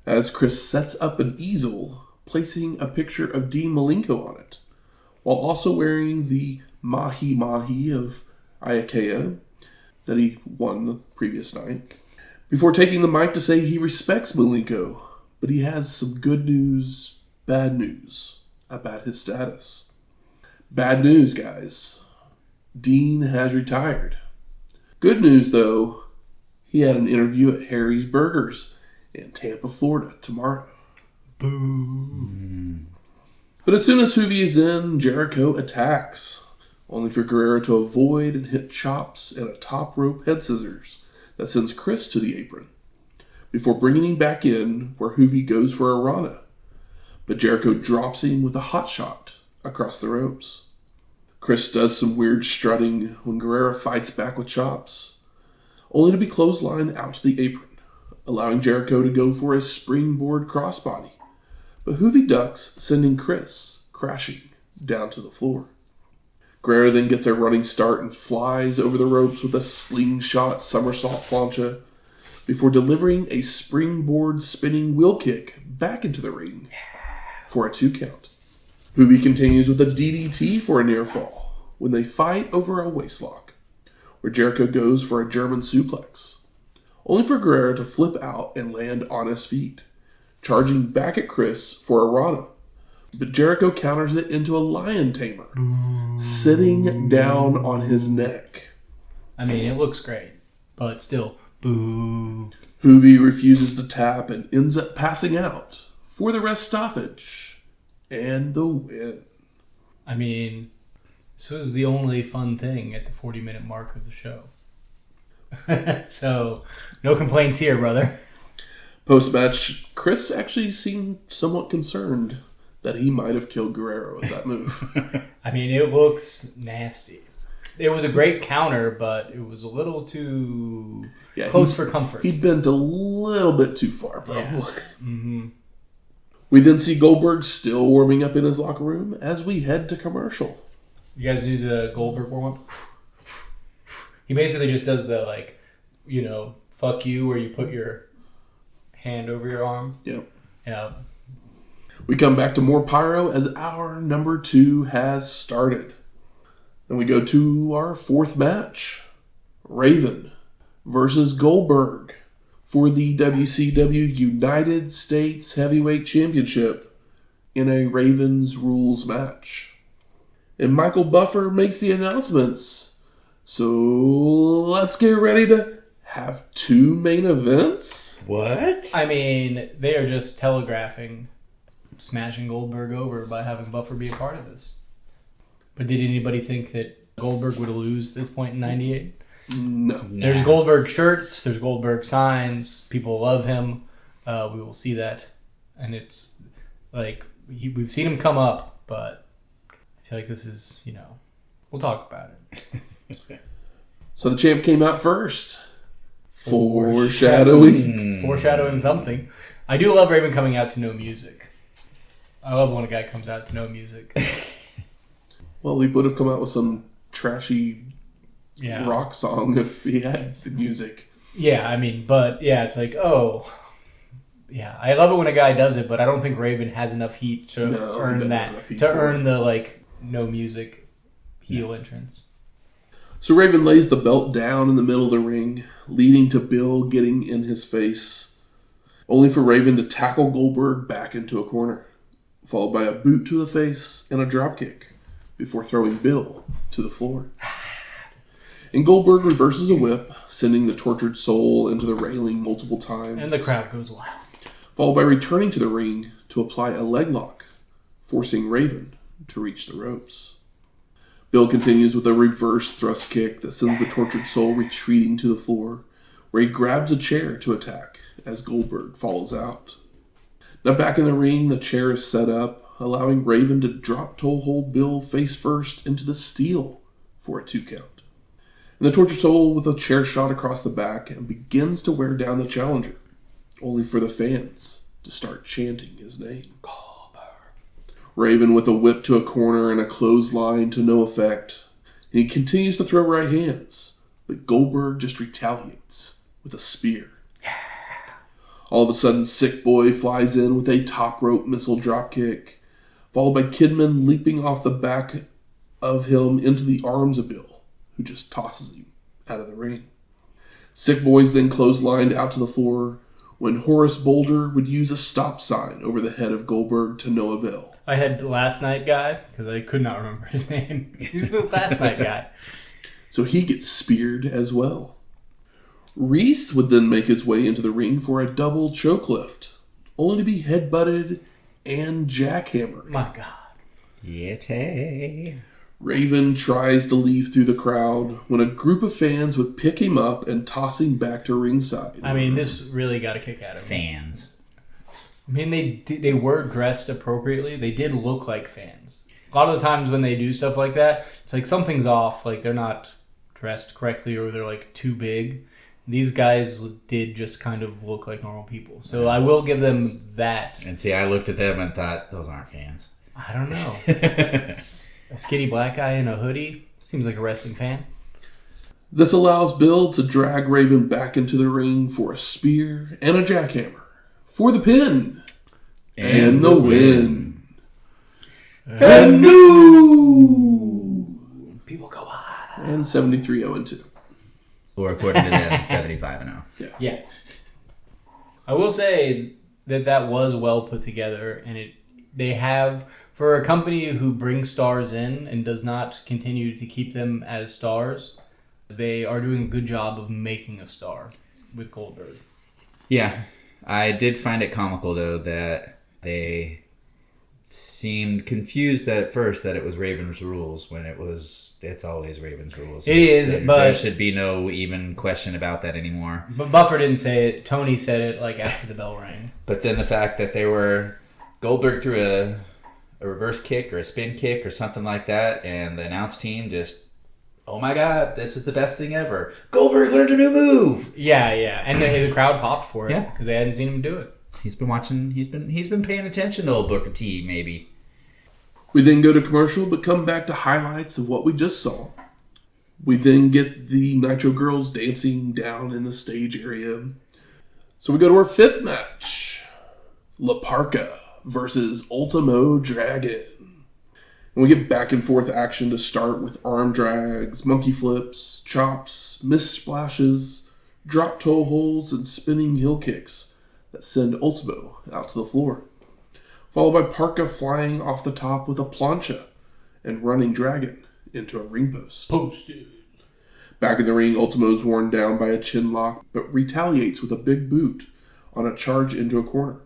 As Chris sets up an easel, placing a picture of Dean Malenko on it, while also wearing the Mahi Mahi of Ayakea that he won the previous night, before taking the mic to say he respects Malenko, but he has some good news, bad news about his status. Bad news, guys. Dean has retired. Good news, though, he had an interview at Harry's Burgers in Tampa, Florida tomorrow. Boo. But as soon as Juvi is in, Jericho attacks, only for Guerrero to avoid and hit chops and a top rope head scissors that sends Chris to the apron, before bringing him back in where Juvi goes for a Rana. But Jericho drops him with a hot shot across the ropes. Chris does some weird strutting when Guerrero fights back with chops, only to be clotheslined out to the apron, allowing Jericho to go for a springboard crossbody. But Juvi ducks, sending Chris crashing down to the floor. Guerrero then gets a running start and flies over the ropes with a slingshot somersault plancha before delivering a springboard spinning wheel kick back into the ring for a 2 count. Hoovy continues with a DDT for a near fall when they fight over a waistlock, where Jericho goes for a German suplex, only for Guerrera to flip out and land on his feet, charging back at Chris for a Rana. But Jericho counters it into a lion tamer, sitting down on his neck. I mean, it looks great, but still, boo. Hoovy refuses to tap and ends up passing out for the rest stoppage and the win. I mean, this was the only fun thing at the 40-minute mark of the show. So, no complaints here, brother. Post-match, Chris actually seemed somewhat concerned that he might have killed Guerrero with that move. I mean, it looks nasty. It was a great counter, but it was a little too close for comfort. He bent a little bit too far, probably. Yeah. Mm-hmm. We then see Goldberg still warming up in his locker room as we head to commercial. You guys do the Goldberg warm-up? He basically just does the, like, you know, fuck you, where you put your hand over your arm. Yep. Yeah. We come back to more pyro as our number 2 has started. And we go to our 4th match. Raven versus Goldberg for the WCW United States Heavyweight Championship in a Ravens rules match. And Michael Buffer makes the announcements. So let's get ready to have 2 main events? What? I mean, they are just telegraphing smashing Goldberg over by having Buffer be a part of this. But did anybody think that Goldberg would lose this point in 98? No. There's Goldberg shirts, there's Goldberg signs, people love him. We will see that. And it's like, we've seen him come up, but I feel like this is, you know, we'll talk about it. So the champ came out first. Foreshadowing. It's foreshadowing something. I do love Raven coming out to no music. I love when a guy comes out to no music. Well, he would have come out with some trashy Yeah. rock song if he had the music. Yeah, I mean, but yeah, it's like, oh, yeah. I love it when a guy does it, but I don't think Raven has enough heat to earn that, to earn the, like, no music heel entrance. So Raven lays the belt down in the middle of the ring, leading to Bill getting in his face, only for Raven to tackle Goldberg back into a corner, followed by a boot to the face and a dropkick, before throwing Bill to the floor. And Goldberg reverses a whip, sending the tortured soul into the railing multiple times. And the crowd goes wild. Followed by returning to the ring to apply a leg lock, forcing Raven to reach the ropes. Bill continues with a reverse thrust kick that sends the tortured soul retreating to the floor, where he grabs a chair to attack as Goldberg falls out. Now back in the ring, the chair is set up, allowing Raven to drop toe hold Bill face first into the steel for a 2 count. And the tortured soul with a chair shot across the back and begins to wear down the challenger, only for the fans to start chanting his name. Raven with a whip to a corner and a clothesline to no effect. And he continues to throw right hands, but Goldberg just retaliates with a spear. All of a sudden, Sick Boy flies in with a top rope missile dropkick, followed by Kidman leaping off the back of him into the arms of Bill, who just tosses him out of the ring. Sick Boy's then clotheslined out to the floor when Horace Boulder would use a stop sign over the head of Goldberg to no avail. I had last night guy, because I could not remember his name. He's the last night guy. So he gets speared as well. Reese would then make his way into the ring for a double choke lift, only to be headbutted and jackhammered. My God. Yeti. Raven tries to leave through the crowd when a group of fans would pick him up and toss him back to ringside. I mean, this really got a kick out of him. Fans. I mean, they were dressed appropriately. They did look like fans. A lot of the times when they do stuff like that, it's like something's off. Like they're not dressed correctly or they're like too big. These guys did just kind of look like normal people. So I will give them that. And see, I looked at them and thought, those aren't fans. I don't know. A skinny black guy in a hoodie seems like a wrestling fan. This allows Bill to drag Raven back into the ring for a spear and a jackhammer for the pin and the win. And new! People go high. And 73-0-2. Or according to them, 75-0. Yeah. I will say that was well put together, and they have, for a company who brings stars in and does not continue to keep them as stars, they are doing a good job of making a star with Goldberg. Yeah. I did find it comical, though, that they seemed confused at first that it was Raven's rules when it's always Raven's rules. It is, but there should be no even question about that anymore. But Buffer didn't say it. Tony said it like after the bell rang. But then the fact that Goldberg threw a reverse kick or a spin kick or something like that, and the announce team just, oh my God, this is the best thing ever. Goldberg learned a new move. Yeah, and the crowd popped for it because they hadn't seen him do it. He's been watching. He's been paying attention to old Booker T. Maybe. We then go to commercial, but come back to highlights of what we just saw. We then get the Nitro girls dancing down in the stage area. So we go to our fifth match: La Parka versus Ultimo Dragon. And we get back and forth action to start with arm drags, monkey flips, chops, missed splashes, drop toe holds, and spinning heel kicks that send Ultimo out to the floor. Followed by Parka flying off the top with a plancha and running Dragon into a ring post. Posted. Back in the ring, Ultimo's worn down by a chin lock, but retaliates with a big boot on a charge into a corner.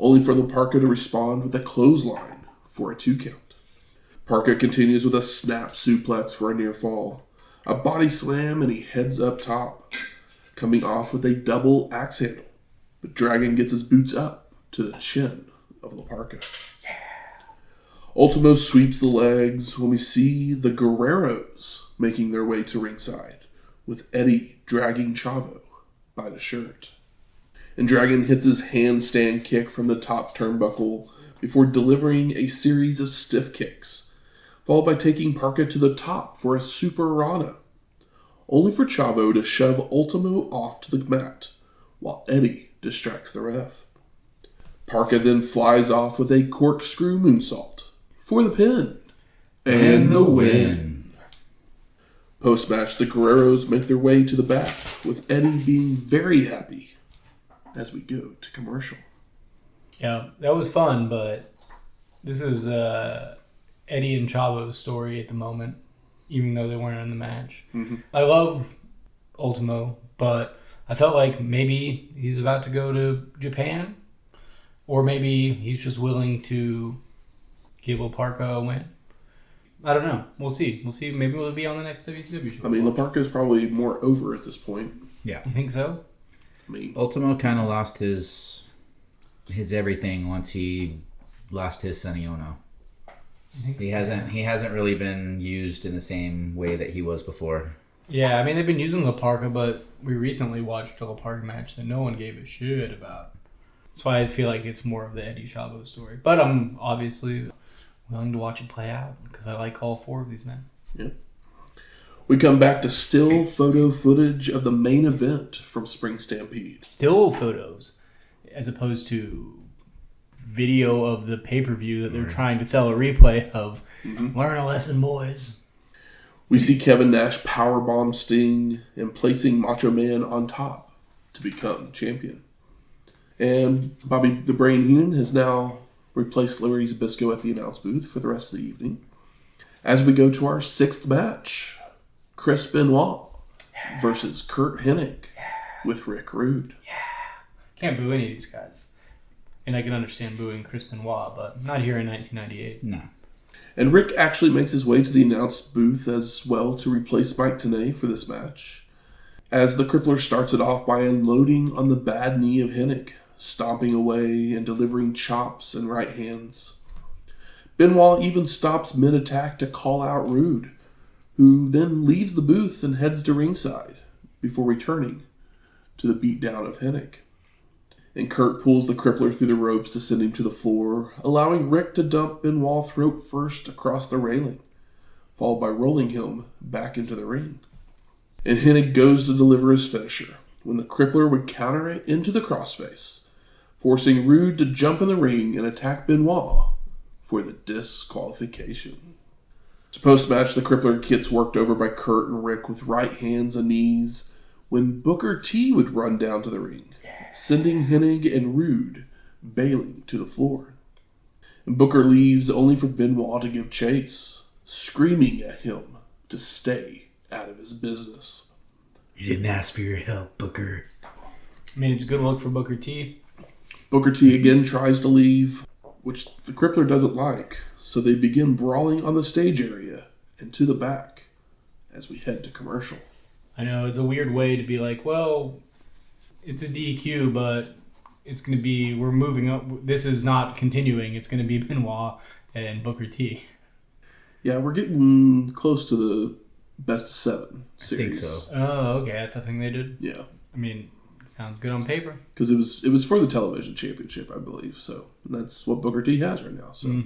Only for the Parka to respond with a clothesline for a 2 count. Parka continues with a snap suplex for a near fall, a body slam, and he heads up top, coming off with a double axe handle. But Dragon gets his boots up to the chin of La Parka. Ultimo sweeps the legs when we see the Guerreros making their way to ringside, with Eddie dragging Chavo by the shirt. And Dragon hits his handstand kick from the top turnbuckle before delivering a series of stiff kicks, followed by taking Parka to the top for a Super Rana, only for Chavo to shove Ultimo off to the mat, while Eddie distracts the ref. Parka then flies off with a corkscrew moonsault for the pin and the win. Post-match, the Guerreros make their way to the back, with Eddie being very happy as we go to commercial. Yeah, that was fun, but this is Eddie and Chavo's story at the moment, even though they weren't in the match. Mm-hmm. I love Ultimo, but I felt like maybe he's about to go to Japan, or maybe he's just willing to give La Parka a win. I don't know. We'll see. Maybe we'll be on the next WCW show. I mean, La Parka is probably more over at this point. Yeah. You think so? I mean, Ultimo kind of lost his everything once he lost his Sonny Ono. He hasn't really been used in the same way that he was before. Yeah, I mean, they've been using La Parka, but we recently watched a La Parka match that no one gave a shit about. That's why I feel like it's more of the Eddie Chavo story. But I'm obviously willing to watch it play out because I like all 4 of these men. Yeah. We come back to still photo footage of the main event from Spring Stampede. Still photos, as opposed to video of the pay-per-view that they're trying to sell a replay of. Mm-hmm. Learn a lesson, boys. We see Kevin Nash powerbomb Sting and placing Macho Man on top to become champion. And Bobby the Brain Heenan has now replaced Larry Zbyszko at the announce booth for the rest of the evening. As we go to our 6th match, Chris Benoit versus Curt Hennig with Rick Rude. Yeah. Can't boo any of these guys. And I can understand booing Chris Benoit, but not here in 1998. No. And Rick actually makes his way to the announce booth as well to replace Mike Tenay for this match, as the Crippler starts it off by unloading on the bad knee of Hennig, stomping away and delivering chops and right hands. Benoit even stops mid-attack to call out Rude, who then leaves the booth and heads to ringside before returning to the beatdown of Hennig. And Curt pulls the Crippler through the ropes to send him to the floor, allowing Rick to dump Benoit throat first across the railing, followed by rolling him back into the ring. And Hennig goes to deliver his finisher, when the Crippler would counter it into the crossface, forcing Rude to jump in the ring and attack Benoit for the disqualification. So post-match, the Crippler gets worked over by Curt and Rick with right hands and knees when Booker T would run down to the ring, sending Hennig and Rude bailing to the floor. And Booker leaves only for Benoit to give chase, screaming at him to stay out of his business. You didn't ask for your help, Booker. I mean, it's a good look for Booker T. Booker T again tries to leave, which the Crippler doesn't like, so they begin brawling on the stage area and to the back as we head to commercial. I know, it's a weird way to be like, well, it's a DQ, but it's going to be, we're moving up. This is not continuing. It's going to be Benoit and Booker T. Yeah, we're getting close to the best of 7 series. I think so. Oh, okay. That's a thing they did? Yeah. I mean, sounds good on paper. Because it was for the television championship, I believe. So that's what Booker T has right now. So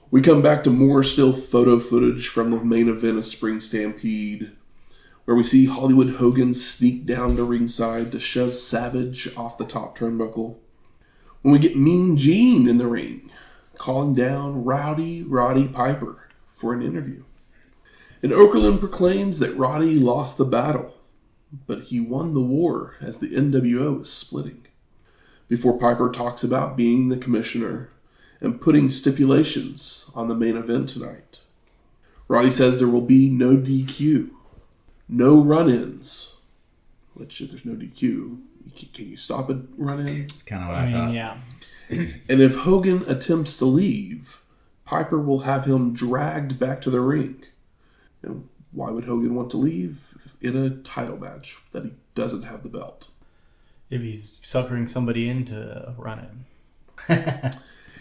we come back to more still photo footage from the main event of Spring Stampede, where we see Hollywood Hogan sneak down to ringside to shove Savage off the top turnbuckle. When we get Mean Gene in the ring, calling down Rowdy Roddy Piper for an interview. And Okerlund proclaims that Roddy lost the battle, but he won the war as the NWO is splitting. Before Piper talks about being the commissioner and putting stipulations on the main event tonight. Roddy says there will be no DQ. No run-ins. Which, if there's no DQ, can you stop a run-in? That's kind of what I thought. Yeah. And if Hogan attempts to leave, Piper will have him dragged back to the ring. And why would Hogan want to leave in a title match that he doesn't have the belt? If he's suckering somebody into a run-in.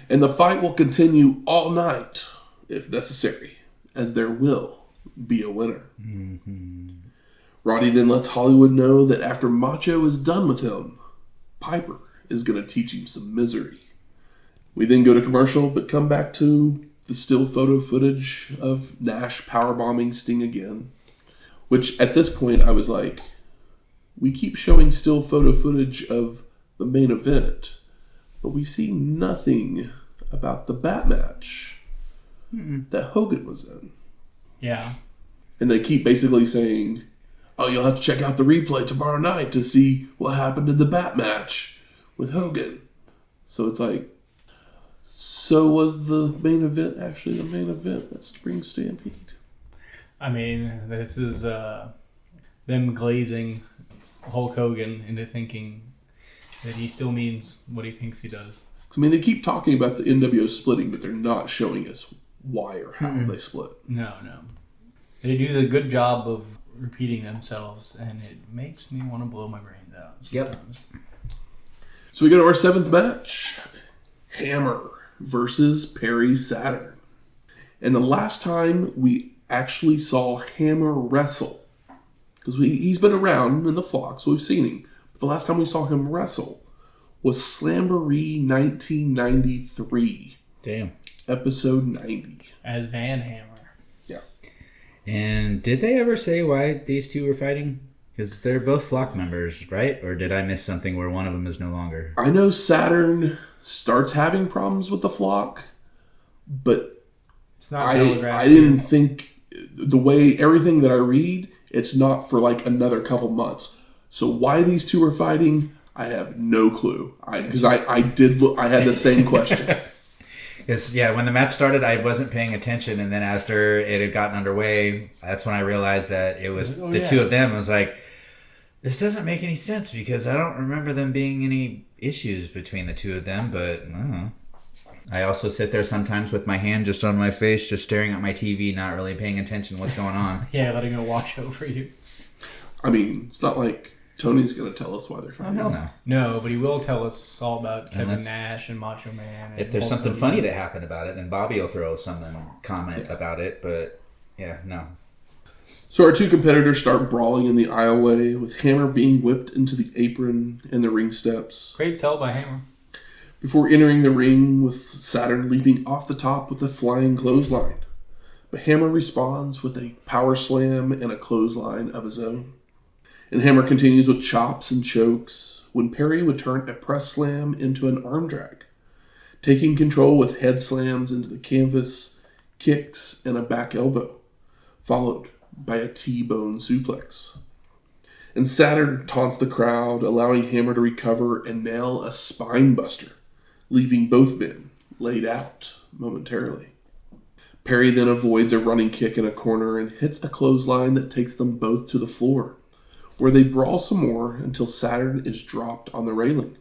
And the fight will continue all night, if necessary, as there will be a winner. Roddy then lets Hollywood know that after Macho is done with him, Piper is going to teach him some misery. We then go to commercial, but come back to the still photo footage of Nash powerbombing Sting again. Which, at this point, I was like, we keep showing still photo footage of the main event, but we see nothing about the bat match that Hogan was in. Yeah. And they keep basically saying, oh, you'll have to check out the replay tomorrow night to see what happened in the bat match with Hogan. So it's like, so was the main event actually the main event at Spring Stampede? I mean, this is them glazing Hulk Hogan into thinking that he still means what he thinks he does. I mean, they keep talking about the NWO splitting, but they're not showing us why or how they split. No. They do the good job of repeating themselves, and it makes me want to blow my brains out sometimes. Yep. So we go to our 7th match. Hammer versus Perry Saturn. And the last time we actually saw Hammer wrestle, because he's been around in the flock, so we've seen him. But the last time we saw him wrestle was Slamboree 1993. Damn. Episode 90. As Van Hammer. Yeah. And did they ever say why these two were fighting? Because they're both flock members, right? Or did I miss something where one of them is no longer? I know Saturn starts having problems with the flock, but It's not I didn't think the way everything that I read, it's not for like another couple months. So why these two are fighting, I have no clue. Because I did look, I had the same question. Because, yeah, when the match started, I wasn't paying attention. And then after it had gotten underway, that's when I realized that it was two of them. I was like, this doesn't make any sense because I don't remember them being any issues between the two of them. But I don't know. I also sit there sometimes with my hand just on my face, just staring at my TV, not really paying attention to what's going on. Yeah, letting it wash over you. I mean, it's not like Tony's going to tell us why they're fighting. Oh, hell no. No, but he will tell us all about Kevin Nash and Macho Man. And If there's something funny that happened about it, then Bobby will throw some comment about it. But, yeah, no. So our two competitors start brawling in the aisleway, with Hammer being whipped into the apron and the ring steps. Great sell by Hammer. Before entering the ring, with Saturn leaping off the top with a flying clothesline. But Hammer responds with a power slam and a clothesline of his own. And Hammer continues with chops and chokes when Perry would turn a press slam into an arm drag. taking control with head slams into the canvas, kicks, and a back elbow, followed by a T-bone suplex. And Saturn taunts the crowd, allowing Hammer to recover and nail a spine buster, leaving both men laid out momentarily. Perry then avoids a running kick in a corner and hits a clothesline that takes them both to the floor, where they brawl some more until Saturn is dropped on the railing.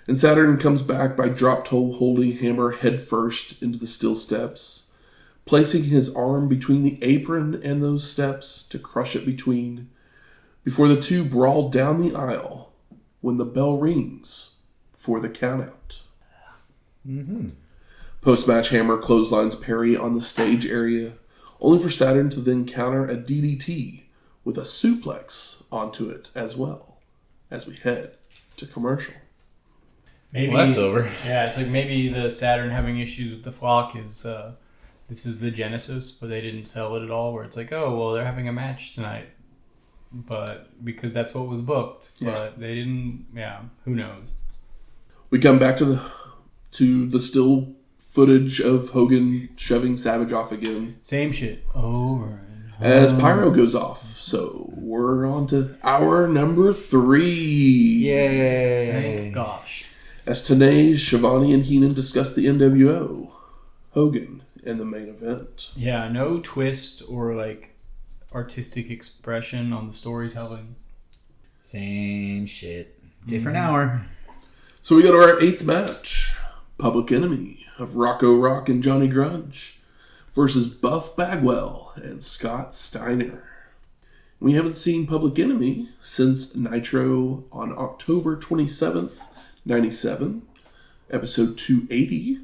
And Saturn comes back by drop toe holding Hammer headfirst into the steel steps, placing his arm between the apron and those steps to crush it between, before the two brawl down the aisle when the bell rings for the countout. Mm-hmm. Post-match, Hammer clotheslines Perry on the stage area, only for Saturn to then counter a DDT with a suplex onto it as well, as we head to commercial. Maybe that's over. Yeah, it's like maybe the Saturn having issues with the flock is this is the genesis, but they didn't sell it at all. Where it's like, oh well, they're having a match tonight, but because that's what was booked, but they didn't. Yeah, who knows? We come back to the still footage of Hogan shoving Savage off again. Same shit over and over. As Pyro goes off. So we're on to hour number 3. Yay! Thank gosh. As Tenay, Shivani, and Heenan discuss the NWO, Hogan, and the main event. Yeah, no twist or like artistic expression on the storytelling. Same shit. Different hour. So we go to our 8th match. Public Enemy of Rocco Rock and Johnny Grunge versus Buff Bagwell and Scott Steiner. We haven't seen Public Enemy since Nitro on October 27th, 97, episode 280.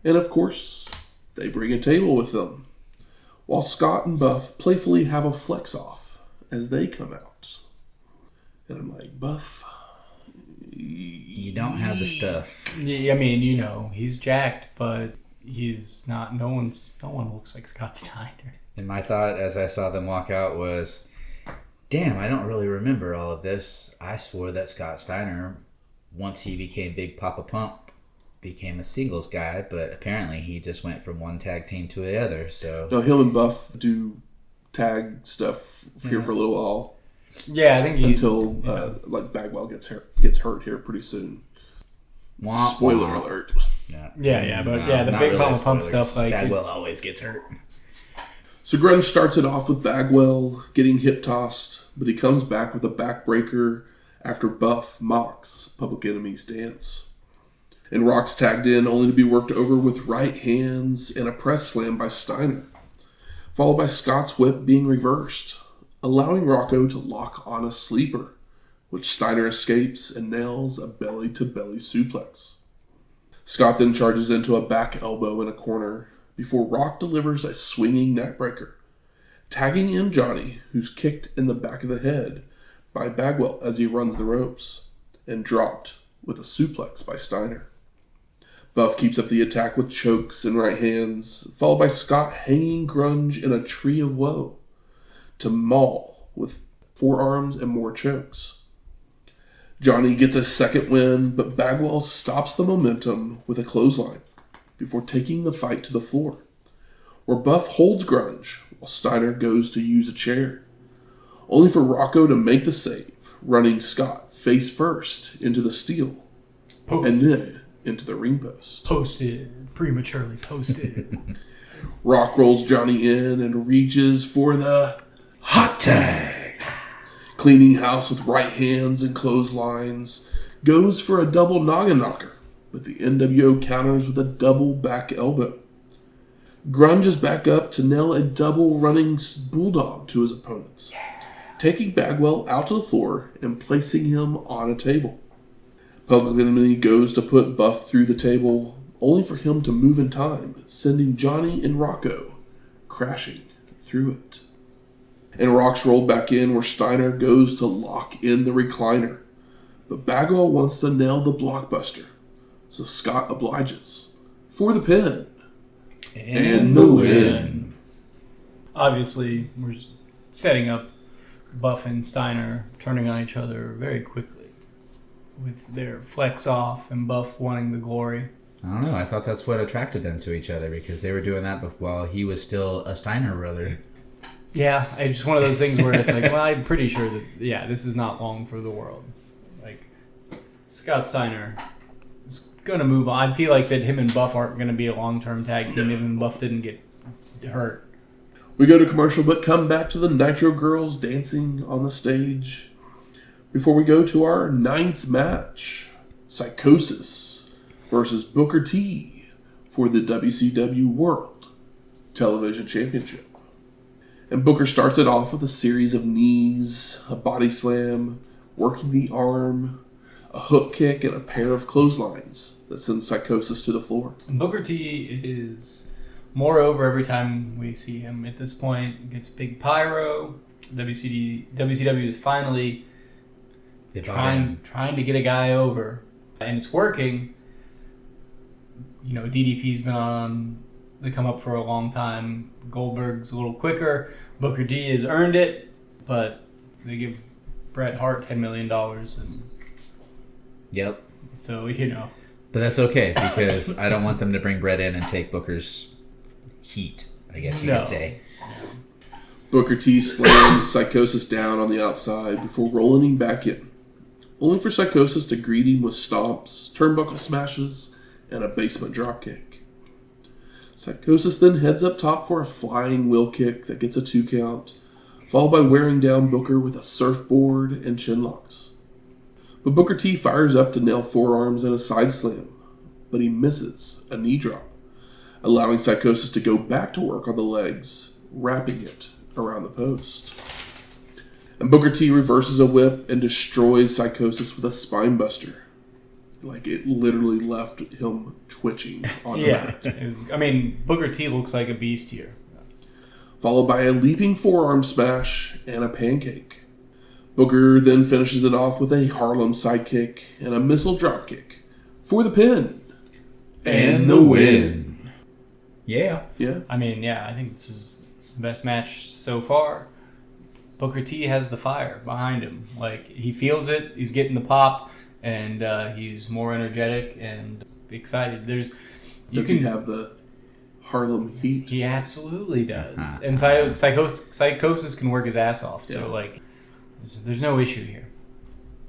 And of course, they bring a table with them, while Scott and Buff playfully have a flex off as they come out. And I'm like, Buff, you don't have the stuff. Yeah, I mean, you know, he's jacked, but he's not. No one looks like Scott Steiner. And my thought as I saw them walk out was, damn, I don't really remember all of this. I swore that Scott Steiner, once he became Big Papa Pump, became a singles guy, but apparently he just went from one tag team to the other. So no, him and Buff do tag stuff here for a little while. Yeah, I think until like Bagwell gets hurt here pretty soon. Spoiler alert. Yeah, the Big Papa Pump stuff, like Bagwell always gets hurt. So Grunge starts it off with Bagwell getting hip tossed, but he comes back with a backbreaker after Buff mocks Public Enemy's dance. And Rock's tagged in only to be worked over with right hands and a press slam by Steiner, followed by Scott's whip being reversed, allowing Rocco to lock on a sleeper, which Steiner escapes and nails a belly-to-belly suplex. Scott then charges into a back elbow in a corner before Rock delivers a swinging neckbreaker, tagging in Johnny, who's kicked in the back of the head by Bagwell as he runs the ropes, and dropped with a suplex by Steiner. Buff keeps up the attack with chokes and right hands, followed by Scott hanging Grunge in a tree of woe to maul with forearms and more chokes. Johnny gets a second win, but Bagwell stops the momentum with a clothesline before taking the fight to the floor, where Buff holds Grunge while Steiner goes to use a chair, only for Rocco to make the save, running Scott face first into the steel and then into the ring post. Prematurely posted. Rock rolls Johnny in and reaches for the hot tag. Cleaning house with right hands and clotheslines, goes for a double noggin knocker, but the NWO counters with a double back elbow. Grunge is back up to nail a double running bulldog to his opponents, taking Bagwell out to the floor and placing him on a table. Public Enemy goes to put Buff through the table, only for him to move in time, sending Johnny and Rocco crashing through it. And Rock's rolled back in where Steiner goes to lock in the recliner, but Bagwell wants to nail the blockbuster, so Scott obliges for the pin and the win. Obviously, we're setting up Buff and Steiner turning on each other very quickly, with their flex off and Buff wanting the glory. I don't know. I thought that's what attracted them to each other because they were doing that while he was still a Steiner brother. Yeah, it's just one of those things where it's like, well, I'm pretty sure that, this is not long for the world. Like, Scott Steiner is going to move on. I feel like that him and Buff aren't going to be a long-term tag team, even Buff didn't get hurt. We go to commercial, but come back to the Nitro girls dancing on the stage before we go to our 9th match, Psychosis versus Booker T for the WCW World Television Championship. And Booker starts it off with a series of knees, a body slam, working the arm, a hook kick, and a pair of clotheslines that sends Psychosis to the floor. And Booker T is more over every time we see him. At this point, he gets big pyro. WCW is finally trying to get a guy over. And it's working. You know, DDP's been on the come up for a long time. Goldberg's a little quicker. Booker T has earned it, but they give Bret Hart $10 million. And Yep. so, you know. But that's okay because I don't want them to bring Bret in and take Booker's heat, I guess you could say. Booker T slams Psychosis down on the outside before rolling him back in, only for Psychosis to greet him with stomps, turnbuckle smashes, and a basement dropkick. Psychosis then heads up top for a flying wheel kick that gets a 2 count, followed by wearing down Booker with a surfboard and chin locks. But Booker T fires up to nail forearms and a side slam, but he misses a knee drop, allowing Psychosis to go back to work on the legs, wrapping it around the post. And Booker T reverses a whip and destroys Psychosis with a spine buster. Like, it literally left him twitching on the mat. Booker T looks like a beast here. Followed by a leaping forearm smash and a pancake. Booker then finishes it off with a Harlem sidekick and a missile dropkick for the pin. And the win. Yeah. I think this is the best match so far. Booker T has the fire behind him. Like, he feels it, he's getting the pop, and he's more energetic and excited. Does he have the Harlem heat? He absolutely does. And Psychosis can work his ass off, so, there's no issue here.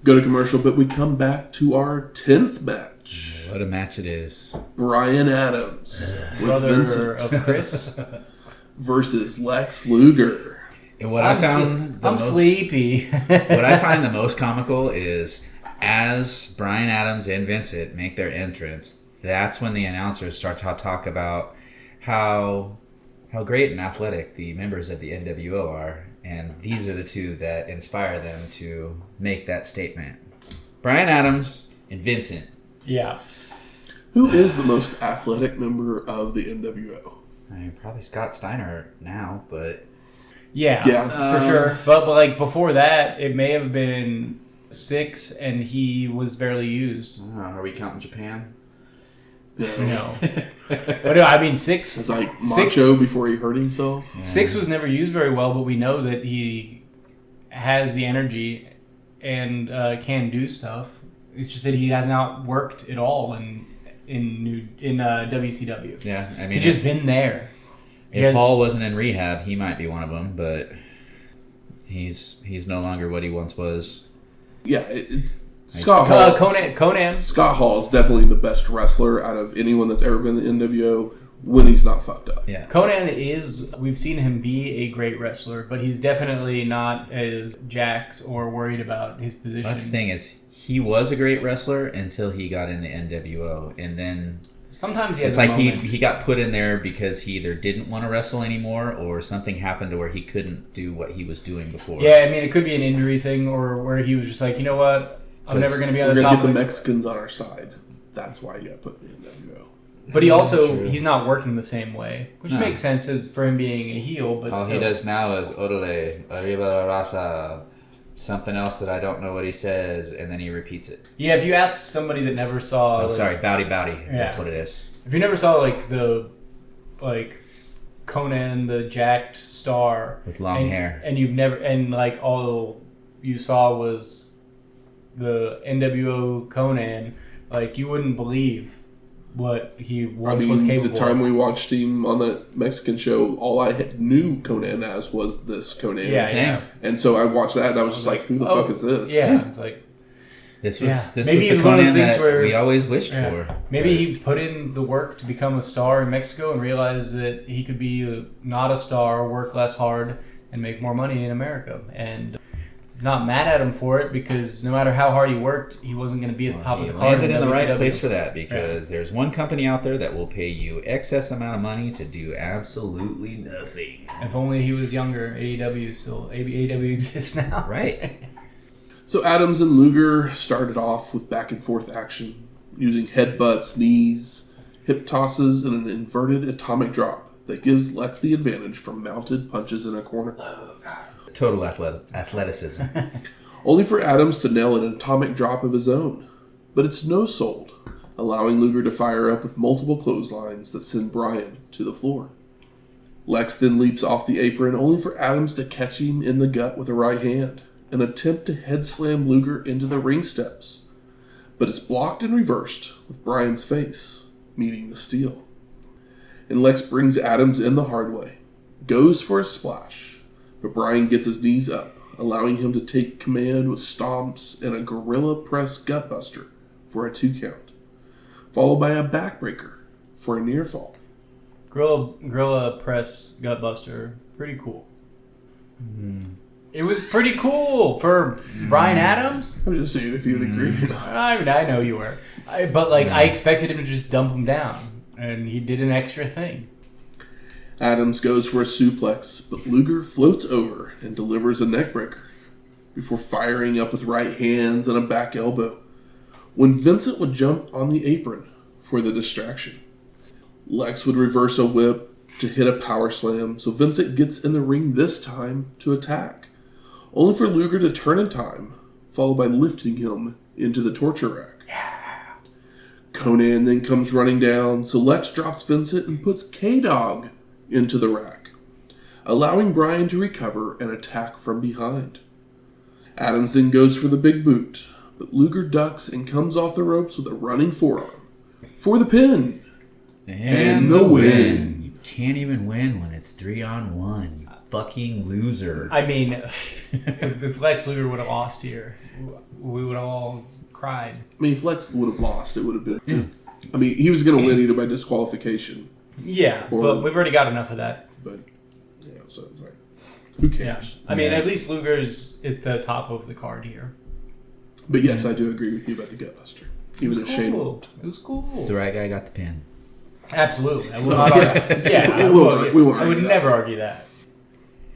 Go to commercial, but we come back to our 10th match. What a match it is. Brian Adams with brother Vincent of Chris versus Lex Luger. And what I'm sleepy. What I find the most comical is as Brian Adams and Vincent make their entrance, that's when the announcers start to talk about how great and athletic the members of the NWO are. And these are the two that inspire them to make that statement. Brian Adams and Vincent. Yeah. Who is the most athletic member of the NWO? Probably Scott Steiner now, but... Yeah, for sure. But like before that, it may have been 6 and he was barely used. Are we counting Japan? No. But no, 6 was like Macho before he hurt himself. Yeah. 6 was never used very well, but we know that he has the energy and can do stuff. It's just that he has not worked at all in WCW. Yeah, he's just been there. If Paul wasn't in rehab, he might be one of them, but he's no longer what he once was. Yeah, Scott Hall. Konnan. Scott Hall is definitely the best wrestler out of anyone that's ever been in the NWO when he's not fucked up. Yeah. Konnan we've seen him be a great wrestler, but he's definitely not as jacked or worried about his position. That's the thing is, he was a great wrestler until he got in the NWO, and then sometimes he has he got put in there because he either didn't want to wrestle anymore or something happened to where he couldn't do what he was doing before. Yeah, it could be an injury thing or where he was just like, you know what, I'm never going to be on the top. We're going to get the Mexicans on our side. That's why he got put in the NWO. But he's not working the same way, which makes sense as for him being a heel. But all he does now is Orale, Arriba la Raza, something else that I don't know what he says, and then he repeats it. Yeah, if you ask somebody that never saw... Bowdy. Yeah. That's what it is. If you never saw, Konnan, the jacked star... With long hair. And you've never... And, all you saw was the NWO Konnan, you wouldn't believe what he once was capable the time of. we watched him on that Mexican show, all I knew Konnan as was this Konnan. Yeah, Same. yeah. And so I watched that and I was just like, who the fuck is this? Yeah, it's like... This was the Maybe one of those Konnan things that where- we always wished for. Maybe he put in the work to become a star in Mexico and realized that he could be not a star, work less hard, and make more money in America. And not mad at him for it, because no matter how hard he worked, he wasn't going to be at the top of the card. He landed in the right WCW. place for that, because there's one company out there that will pay you excess amount of money to do absolutely nothing. If only he was younger, AEW exists now. Right. So Adams and Luger started off with back and forth action, using headbutts, knees, hip tosses, and an inverted atomic drop that gives Lex the advantage from mounted punches in a corner. Total athleticism. Only for Adams to nail an atomic drop of his own. But it's no sold, allowing Luger to fire up with multiple clotheslines that send Bryan to the floor. Lex then leaps off the apron, only for Adams to catch him in the gut with a right hand and attempt to head slam Luger into the ring steps. But it's blocked and reversed, with Bryan's face meeting the steel. And Lex brings Adams in the hard way, goes for a splash, but Bryan gets his knees up, allowing him to take command with stomps and a gorilla press gutbuster for a 2 count, followed by a backbreaker for a near fall. Gorilla press gutbuster, pretty cool. It was pretty cool for Bryan Adams. I'm just saying if you'd agree. I mean, I know you were, but I expected him to just dump him down, and he did an extra thing. Adams goes for a suplex, but Luger floats over and delivers a neckbreaker before firing up with right hands and a back elbow when Vincent would jump on the apron for the distraction. Lex would reverse a whip to hit a power slam, so Vincent gets in the ring this time to attack, only for Luger to turn in time, followed by lifting him into the torture rack. Konnan then comes running down, so Lex drops Vincent and puts K-Dog into the rack, allowing Bryan to recover and attack from behind. Adams then goes for the big boot, but Luger ducks and comes off the ropes with a running forearm for the pin. And the win. You can't even win when it's 3-on-1, you fucking loser. I mean, if Lex Luger would have lost here, we would have all cried. I mean, if Lex would have lost, it would have been... I mean, he was going to win either by disqualification. Yeah, but we've already got enough of that. But, yeah, so it's like, who cares? Yeah. I mean, at least Luger's at the top of the card here. But yes, I do agree with you about the gutbuster. Even if Shane won't. It was cool. The right guy got the pin. Absolutely. I will not argue. I would never argue that.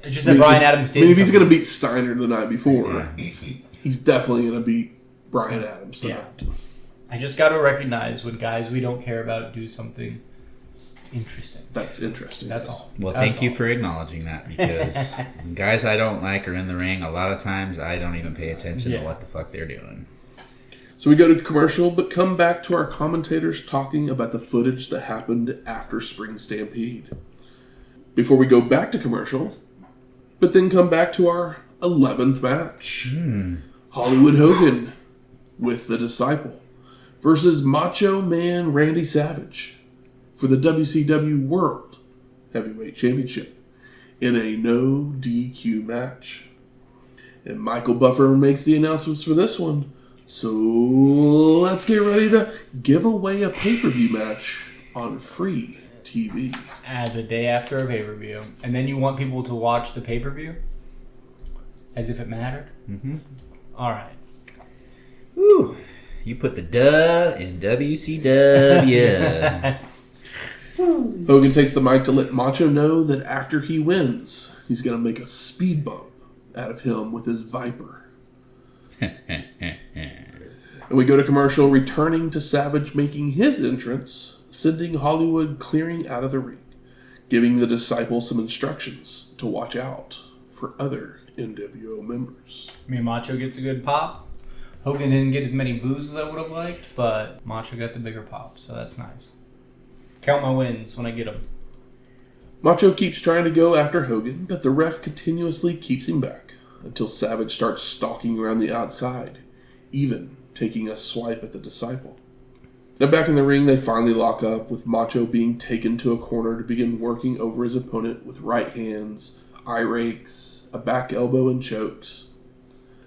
It's just that Bryan Adams did. I mean, if he's going to beat Steiner the night before, he's definitely going to beat Bryan Adams tonight. Yeah. I just got to recognize when guys we don't care about do something interesting. That's interesting. That's all. Well, thank you for acknowledging that, because guys I don't like are in the ring. A lot of times I don't even pay attention to what the fuck they're doing. So we go to commercial, but come back to our commentators talking about the footage that happened after Spring Stampede. Before we go back to commercial, but then come back to our 11th match. Hollywood Hogan with the Disciple versus Macho Man Randy Savage for the WCW World Heavyweight Championship in a no DQ match. And Michael Buffer makes the announcements for this one. So let's get ready to give away a pay-per-view match on free TV. The day after a pay-per-view. And then you want people to watch the pay-per-view? As if it mattered? Mm-hmm. All right. Woo! You put the duh in WCW. Hogan takes the mic to let Macho know that after he wins, he's going to make a speed bump out of him with his Viper. And we go to commercial, returning to Savage making his entrance, sending Hollywood clearing out of the ring, giving the Disciple some instructions to watch out for other NWO members. I mean, Macho gets a good pop. Hogan didn't get as many boos as I would have liked, but Macho got the bigger pop, so that's nice. Count my wins when I get them. Macho keeps trying to go after Hogan, but the ref continuously keeps him back until Savage starts stalking around the outside, even taking a swipe at the Disciple. Now back in the ring, they finally lock up, with Macho being taken to a corner to begin working over his opponent with right hands, eye rakes, a back elbow, and chokes.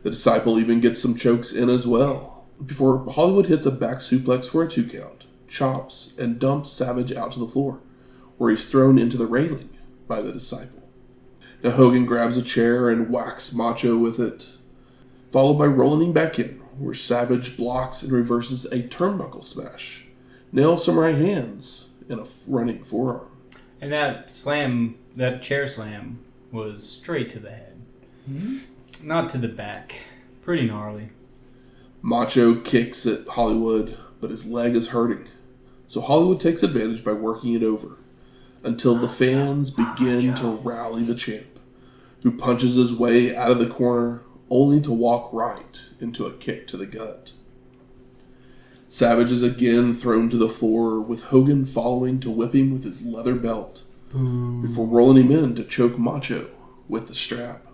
The Disciple even gets some chokes in as well, before Hollywood hits a back suplex for a 2 count, chops, and dumps Savage out to the floor, where he's thrown into the railing by the Disciple. Now Hogan grabs a chair and whacks Macho with it, followed by rolling him back in, where Savage blocks and reverses a turnbuckle smash, nails some right hands, and a running forearm. And that chair slam, was straight to the head. Mm-hmm. Not to the back. Pretty gnarly. Macho kicks at Hollywood, but his leg is hurting, so Hollywood takes advantage by working it over, until the fans begin to rally the champ, who punches his way out of the corner, only to walk right into a kick to the gut. Savage is again thrown to the floor, with Hogan following to whip him with his leather belt, before rolling him in to choke Macho with the strap.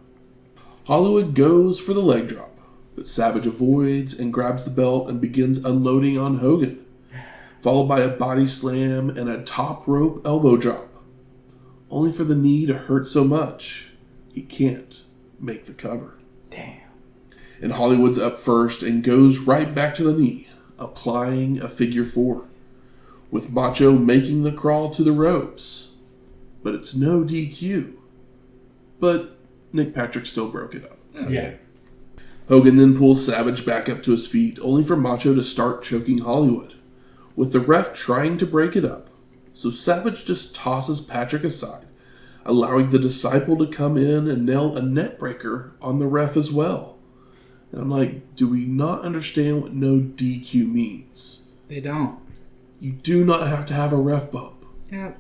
Hollywood goes for the leg drop, but Savage avoids and grabs the belt and begins unloading on Hogan, followed by a body slam and a top rope elbow drop, only for the knee to hurt so much he can't make the cover. Damn. And Hollywood's up first and goes right back to the knee, applying a figure 4, with Macho making the crawl to the ropes. But it's no DQ. But Nick Patrick still broke it up. Yeah. Hogan then pulls Savage back up to his feet, only for Macho to start choking Hollywood, with the ref trying to break it up. So Savage just tosses Patrick aside, allowing the Disciple to come in and nail a net breaker on the ref as well. And I'm like, do we not understand what no DQ means? They don't. You do not have to have a ref bump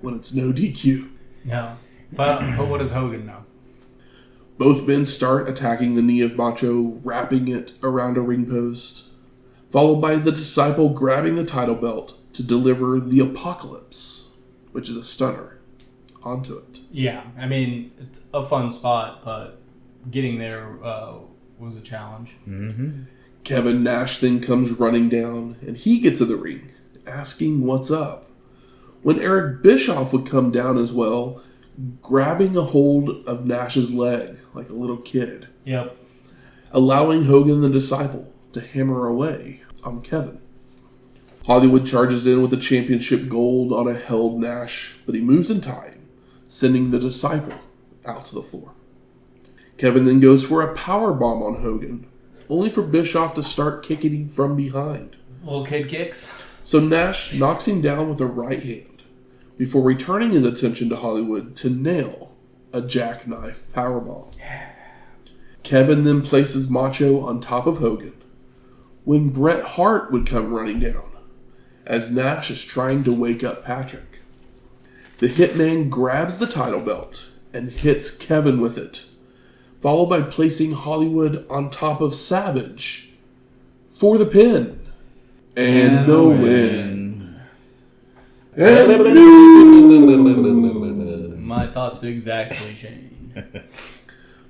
when it's no DQ. No. But what does Hogan know? Both men start attacking the knee of Macho, wrapping it around a ring post, followed by the Disciple grabbing the title belt to deliver the Apocalypse, which is a stunner, onto it. Yeah, I mean, it's a fun spot, but getting there was a challenge. Mm-hmm. Kevin Nash then comes running down, and he gets in the ring, asking what's up, when Eric Bischoff would come down as well, grabbing a hold of Nash's leg like a little kid. Yep. Allowing Hogan the Disciple to hammer away on Kevin. Hollywood charges in with the championship gold on a held Nash, but he moves in time, sending the Disciple out to the floor. Kevin then goes for a powerbomb on Hogan, only for Bischoff to start kicking him from behind. Little kid kicks. So Nash knocks him down with a right hand, before returning his attention to Hollywood to nail a jackknife powerbomb. Kevin then places Macho on top of Hogan, when Bret Hart would come running down, as Nash is trying to wake up Patrick. The Hitman grabs the title belt and hits Kevin with it, followed by placing Hollywood on top of Savage for the pin and the win. My thoughts exactly, Shane.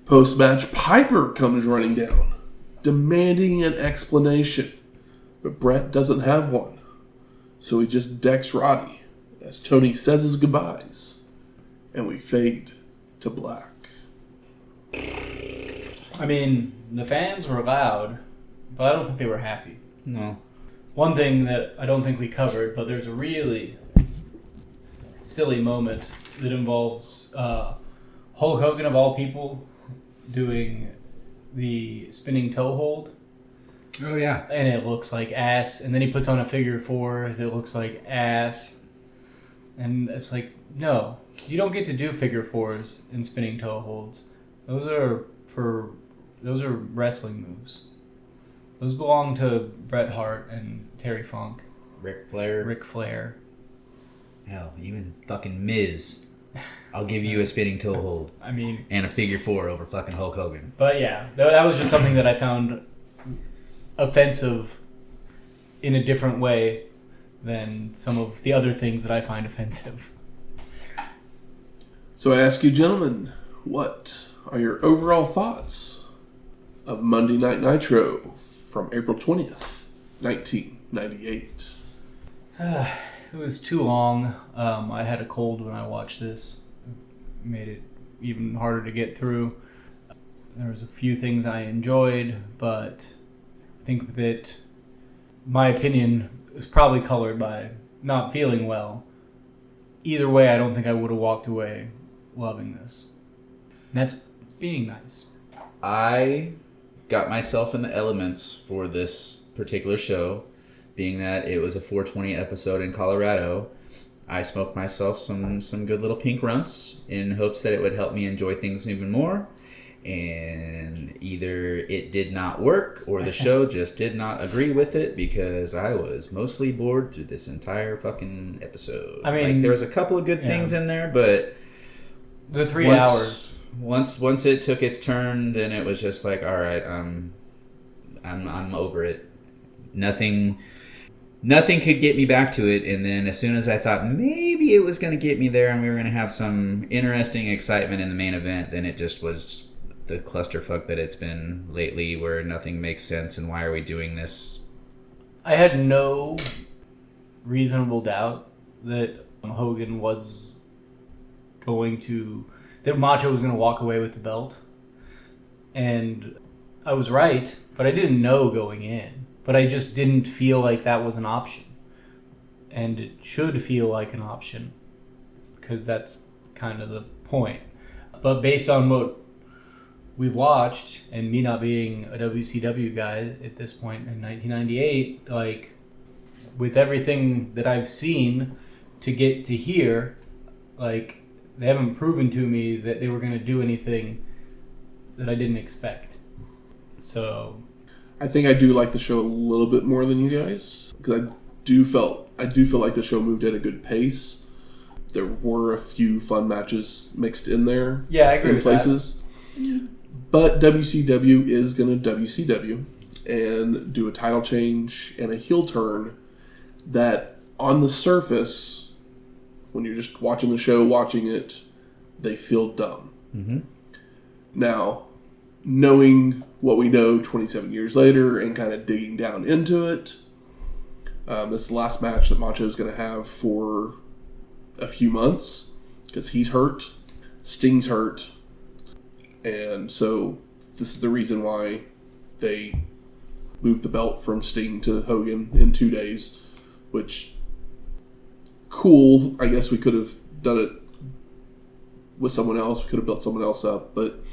Post-match, Piper comes running down, demanding an explanation, but Bret doesn't have one, so he just decks Roddy as Tony says his goodbyes, and we fade to black. I mean, the fans were loud, but I don't think they were happy. No. One thing that I don't think we covered, but there's a really silly moment that involves Hulk Hogan, of all people, doing the spinning toe hold. Oh, yeah. And it looks like ass. And then he puts on a figure 4 that looks like ass. And it's like, no, you don't get to do figure 4s and spinning toe holds. Those are wrestling moves. Those belong to Bret Hart and Terry Funk. Ric Flair. Hell, even fucking Miz. I'll give you a spinning toe hold. I mean... And a figure 4 over fucking Hulk Hogan. But yeah, that was just something that I found offensive in a different way than some of the other things that I find offensive. So I ask you, gentlemen, what are your overall thoughts of Monday Night Nitro from April 20th, 1998? It was too long. I had a cold when I watched this. It made it even harder to get through. There was a few things I enjoyed, but I think that my opinion is probably colored by not feeling well. Either way, I don't think I would have walked away loving this. And that's being nice. I got myself in the elements for this particular show, being that it was a 420 episode in Colorado. I smoked myself some good little pink runts in hopes that it would help me enjoy things even more. And either it did not work or the show just did not agree with it, because I was mostly bored through this entire fucking episode. I mean, like, there was a couple of good things in there, but the 3 hours. Once it took its turn, then it was just like, all right, I'm over it. Nothing could get me back to it. And then as soon as I thought maybe it was going to get me there and we were going to have some interesting excitement in the main event, then it just was the clusterfuck that it's been lately, where nothing makes sense and why are we doing this? I had no reasonable doubt that Hogan was that Macho was going to walk away with the belt. And I was right, but I didn't know going in. But I just didn't feel like that was an option. And it should feel like an option, because that's kind of the point. But based on what we've watched, and me not being a WCW guy at this point in 1998, like, with everything that I've seen to get to here, like, they haven't proven to me that they were going to do anything that I didn't expect. So I think I do like the show a little bit more than you guys, because I do feel like the show moved at a good pace. There were a few fun matches mixed in there. Yeah, I agree in with places. That. But WCW is going to WCW and do a title change and a heel turn that, on the surface, when you're just watching the show, watching it, they feel dumb. Mm-hmm. Now, knowing what we know 27 years later and kind of digging down into it, this is the last match that Macho is going to have for a few months, because he's hurt, Sting's hurt, and so this is the reason why they moved the belt from Sting to Hogan in 2 days, which, cool. I guess we could have done it with someone else. We could have built someone else up, but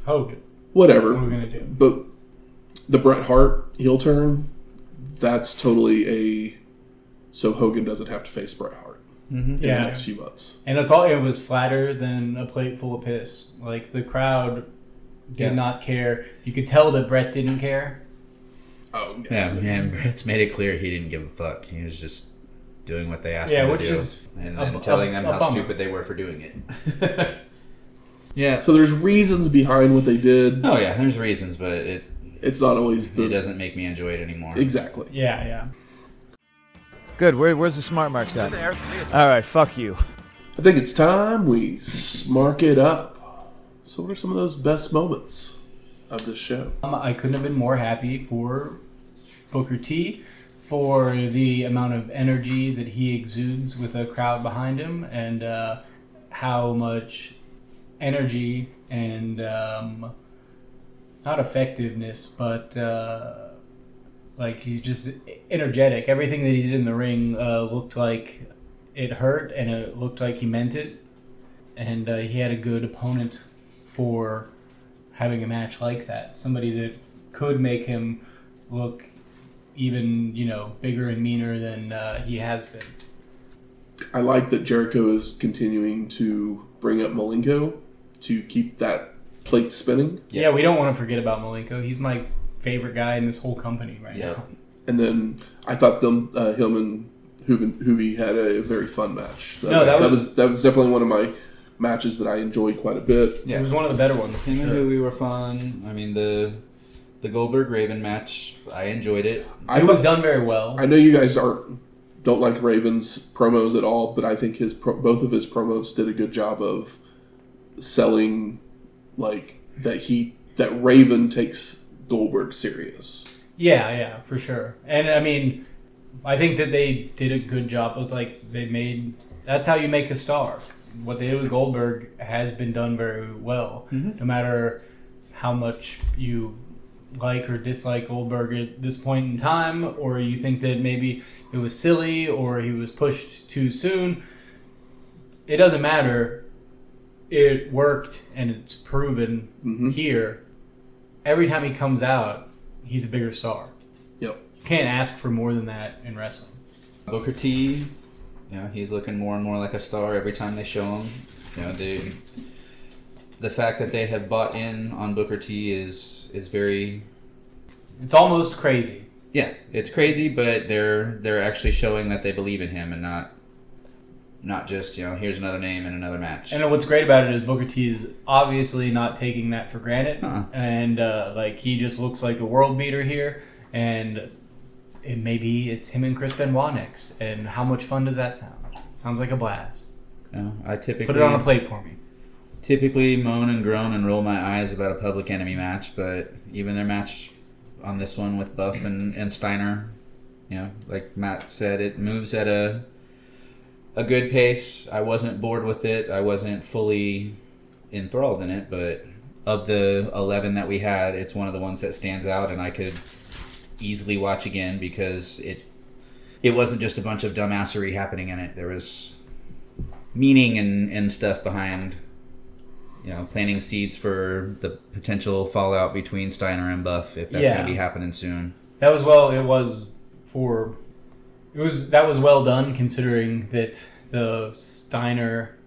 Hogan. Whatever. What are we going to do? But the Bret Hart heel turn, that's totally so Hogan doesn't have to face Bret Hart in the next few months. And it was flatter than a plate full of piss. Like, the crowd did not care. You could tell that Bret didn't care. Oh, yeah. And Bret's made it clear he didn't give a fuck. He was just doing what they asked him to do. And then telling them how stupid they were for doing it. Yeah. So there's reasons behind what they did. Oh, yeah, there's reasons, but it's not always it doesn't make me enjoy it anymore. Exactly. Yeah. Good. Where's the smart marks at? There. All right, fuck you. I think it's time we smark it up. So what are some of those best moments of this show? I couldn't have been more happy for Booker T, for the amount of energy that he exudes with a crowd behind him, and how much energy and not effectiveness, but like, he's just energetic. Everything that he did in the ring looked like it hurt, and it looked like he meant it, and he had a good opponent for having a match like that. Somebody that could make him look even, bigger and meaner than he has been. I like that Jericho is continuing to bring up Malenko to keep that plate spinning. Yeah, we don't want to forget about Malenko. He's my favorite guy in this whole company right now. And then I thought him and Hoovy had a very fun match. That was definitely one of my matches that I enjoyed quite a bit. Yeah. It was one of the better ones. Him and Hoovy were fun. I mean, the Goldberg Raven match, I enjoyed it. It was done very well. I know you guys don't like Raven's promos at all, but I think both of his promos did a good job of selling, like, that Raven takes Goldberg serious. Yeah, for sure. And I mean, I think that they did a good job. It's like that's how you make a star. What they did with Goldberg has been done very well. Mm-hmm. No matter how much you like or dislike Goldberg at this point in time, or you think that maybe it was silly or he was pushed too soon, it doesn't matter. It worked, and it's proven here. Every time he comes out, he's a bigger star. Yep. You can't ask for more than that in wrestling. Booker T, he's looking more and more like a star every time they show him. The fact that they have bought in on Booker T is very... It's almost crazy. Yeah, it's crazy, but they're actually showing that they believe in him and not just, here's another name in another match. And what's great about it is Booker T is obviously not taking that for granted. And he just looks like a world beater here. And maybe it's him and Chris Benoit next. And how much fun does that sound? Sounds like a blast. I typically... Put it on a plate for me. Typically moan and groan and roll my eyes about a Public Enemy match, but even their match on this one with Buff and Steiner, like Matt said, it moves at a good pace. I wasn't bored with it. I wasn't fully enthralled in it, but of the 11 that we had, it's one of the ones that stands out, and I could easily watch again because it wasn't just a bunch of dumbassery happening in it. There was meaning and stuff behind... planting seeds for the potential fallout between Steiner and Buff, if that's going to be happening soon. That was well done, considering that the Steiner,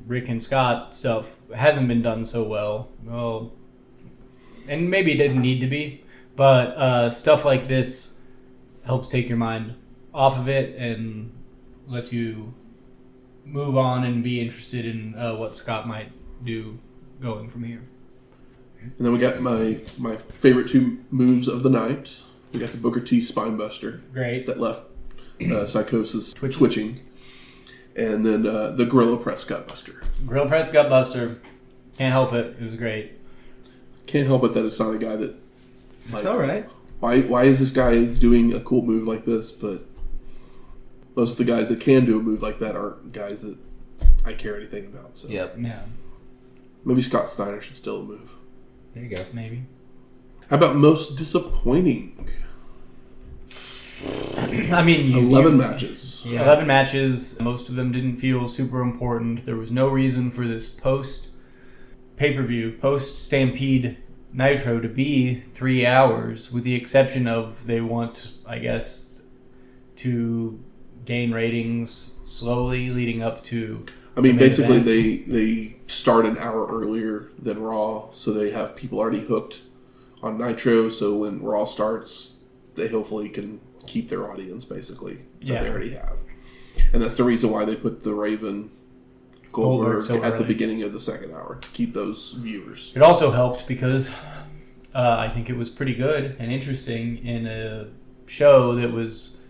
Rick and Scott stuff hasn't been done so well. Well, and maybe it didn't need to be, but stuff like this helps take your mind off of it and lets you move on and be interested in what Scott might do going from here. And then we got my favorite two moves of the night. We got the Booker T Spinebuster. Great. That left Psychosis twitching. And then the Gorilla Press Gutbuster. Gorilla Press Gutbuster. Can't help it. It was great. Can't help it that it's not a guy that... It's all right. Why is this guy doing a cool move like this? But most of the guys that can do a move like that aren't guys that I care anything about. So. Yep. Yeah. Maybe Scott Steiner should still move. There you go. Maybe. How about most disappointing? I mean... 11 matches. Yeah. 11 matches. Most of them didn't feel super important. There was no reason for this post-pay-per-view, post-Stampede Nitro to be 3 hours, with the exception of they want, I guess, to gain ratings slowly leading up to... I mean, basically, they start an hour earlier than Raw, so they have people already hooked on Nitro, so when Raw starts, they hopefully can keep their audience, basically, that they already have. And that's the reason why they put the Raven Goldberg so at the beginning of the second hour, to keep those viewers. It also helped because I think it was pretty good and interesting in a show that was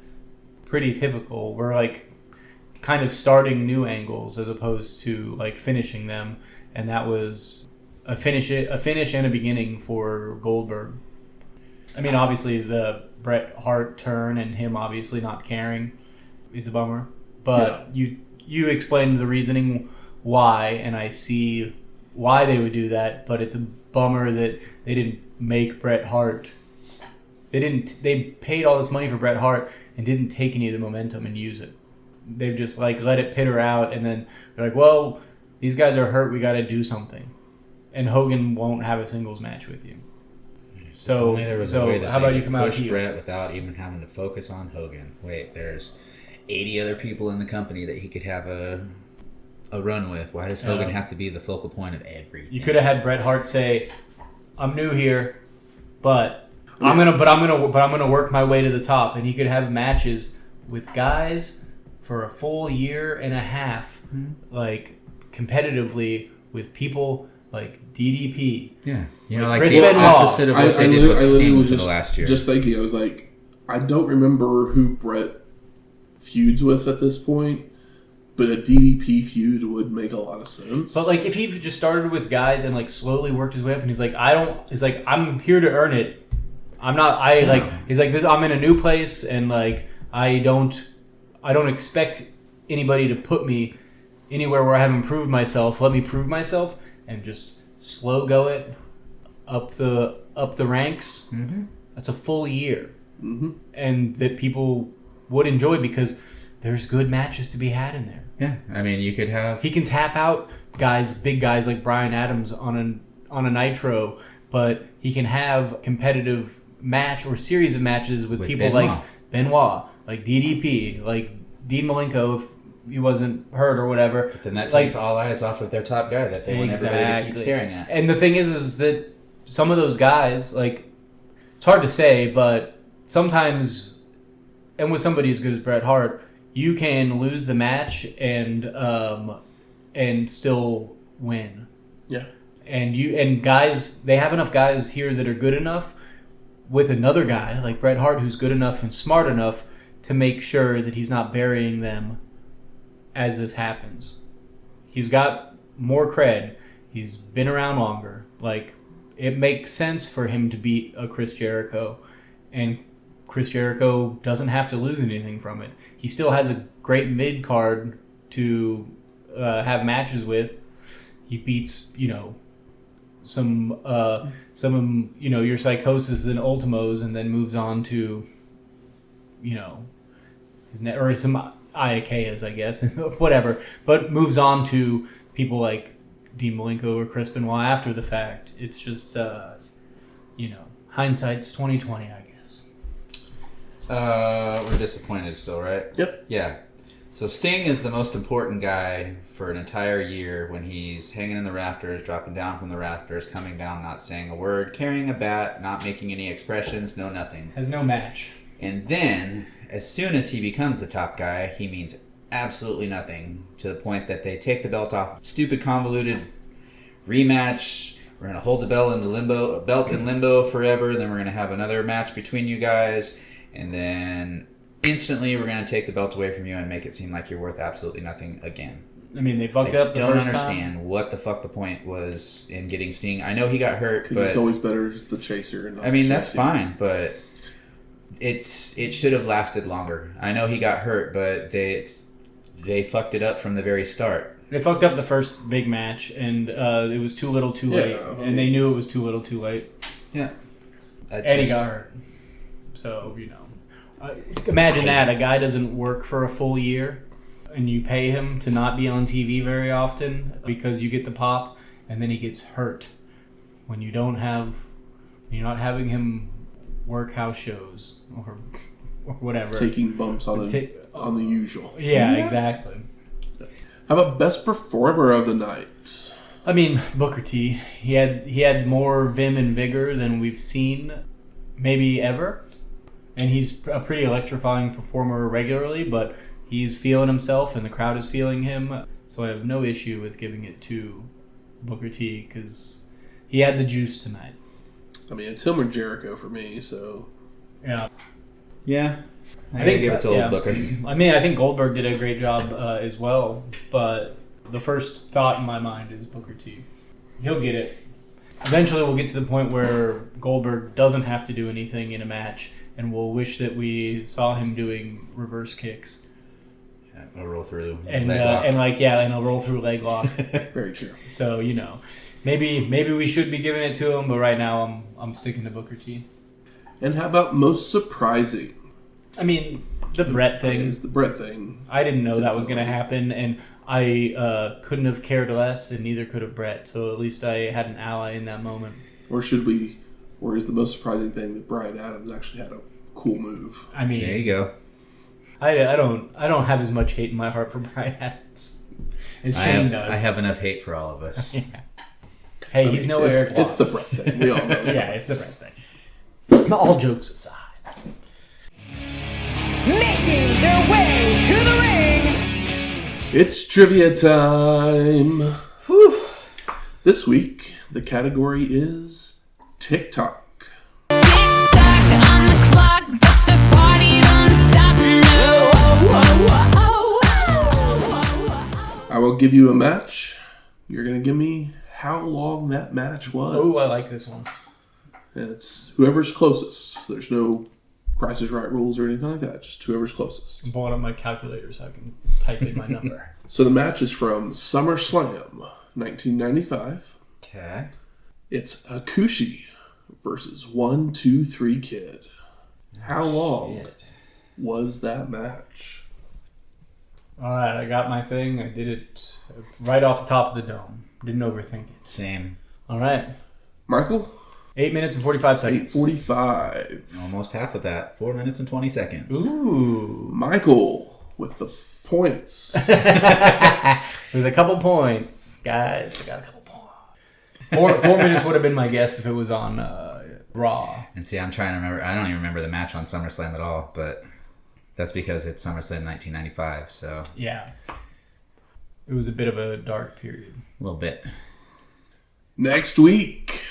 pretty typical. We're kind of starting new angles as opposed to finishing them, and that was a finish and a beginning for Goldberg. I mean, obviously the Bret Hart turn and him obviously not caring is a bummer, but you explained the reasoning why, and I see why they would do that, but it's a bummer that they didn't make Bret Hart. They paid all this money for Bret Hart and didn't take any of the momentum and use it. They've just let it pitter out, and then they're like, well, these guys are hurt, we got to do something. And Hogan won't have a singles match with you. So how about you come out here? Bret without even having to focus on Hogan. Wait, there's 80 other people in the company that he could have a run with. Why does Hogan have to be the focal point of everything? You could have had Bret Hart say, "I'm new here, but I'm gonna work my way to the top," and he could have matches with guys for a full year and a half, competitively with people like DDP. Yeah, Chris the Benoit. opposite of what they did with Sting for the last year. Just thinking, I was like, I don't remember who Bret feuds with at this point, but a DDP feud would make a lot of sense. But if he just started with guys and slowly worked his way up, and he's like, I'm here to earn it. He's like this. I'm in a new place, and like I don't expect anybody to put me anywhere where I haven't proved myself. Let me prove myself, and just slow go it up the ranks. Mm-hmm. That's a full year, and that people would enjoy because there's good matches to be had in there. Yeah, I mean, you could have. He can tap out big guys like Bryan Adams on a Nitro, but he can have competitive match or series of matches with people like Benoit, like DDP, like Dean Malenko if he wasn't hurt or whatever. But then that takes all eyes off of their top guy that they want everybody to keep staring at. And the thing is that some of those guys, like, it's hard to say, but sometimes, and with somebody as good as Bret Hart, you can lose the match and still win. Yeah. And guys, they have enough guys here that are good enough with another guy like Bret Hart who's good enough and smart enough to make sure that he's not burying them as this happens. He's got more cred. He's been around longer. Like, it makes sense for him to beat a Chris Jericho, and Chris Jericho doesn't have to lose anything from it. He still has a great mid card to have matches with. He beats, some your Psychosis and Ultimos, and then moves on to, or some Iakeas, I guess, whatever. But moves on to people like Dean Malenko or Chris Benoit after the fact. It's just, hindsight's 20/20, I guess. We're disappointed still, right? Yep. Yeah. So Sting is the most important guy for an entire year when he's hanging in the rafters, dropping down from the rafters, coming down, not saying a word, carrying a bat, not making any expressions, no nothing. Has no match. And then, as soon as he becomes the top guy, he means absolutely nothing, to the point that they take the belt off. Stupid, convoluted rematch. We're going to hold the belt in limbo forever, then we're going to have another match between you guys, and then instantly we're going to take the belt away from you and make it seem like you're worth absolutely nothing again. I mean, they fucked up the first time. I don't understand what the fuck the point was in getting Sting. I know he got hurt, but it's always better as the chaser. And I mean, that's fine, but it should have lasted longer. I know he got hurt, but they fucked it up from the very start. They fucked up the first big match, and it was too little too late. And they knew it was too little too late. Yeah. And he got hurt. So, imagine that. A guy doesn't work for a full year, and you pay him to not be on TV very often because you get the pop, and then he gets hurt. When you're not having him work house shows or whatever. Taking bumps on the usual. Yeah, exactly. How about best performer of the night? I mean, Booker T. He had more vim and vigor than we've seen maybe ever. And he's a pretty electrifying performer regularly, but he's feeling himself and the crowd is feeling him. So I have no issue with giving it to Booker T because he had the juice tonight. I mean, it's him or Jericho for me, so... Yeah. Yeah. I think give it to old Booker. I mean, I think Goldberg did a great job as well, but the first thought in my mind is Booker T. He'll get it. Eventually we'll get to the point where Goldberg doesn't have to do anything in a match, and we'll wish that we saw him doing reverse kicks. Yeah, a roll through leg lock. And a roll through leg lock. Very true. So, maybe we should be giving it to him, but right now I'm sticking to Booker T. And how about most surprising? I mean, the Bret thing. It's the Bret thing. I didn't know that was going to happen, and I couldn't have cared less, and neither could have Bret. So at least I had an ally in that moment. Or is the most surprising thing that Bryan Adams actually had a cool move? I mean, there you go. I don't have as much hate in my heart for Bryan Adams as Shane does. I have enough hate for all of us. Yeah. Hey, he's no Eric Ross. It's the Bret thing. We all know. It's the Bret thing. All jokes aside. Making their way to the ring. It's trivia time. Whew. This week, the category is TikTok. Tick-tock on the clock, but the party don't stop now. I will give you a match. You're going to give me how long that match was. Oh, I like this one. And it's whoever's closest. There's no Price is Right rules or anything like that. Just whoever's closest. I'm pulling up my calculator so I can type in my number. So the match is from SummerSlam 1995. Okay. It's Akushi versus 1, 2, 3 Kid. How long was that match? All right, I got my thing. I did it right off the top of the dome. Didn't overthink it. Same. All right. Michael? 8 minutes and 45 seconds. 8:45. Almost half of that. 4 minutes and 20 seconds. Ooh. Michael with the points. With a couple points. Guys, I got a couple points. 4 minutes would have been my guess if it was on Raw. And see, I'm trying to remember. I don't even remember the match on SummerSlam at all, but that's because it's SummerSlam 1995, so... Yeah. It was a bit of a dark period. A little bit. Next week,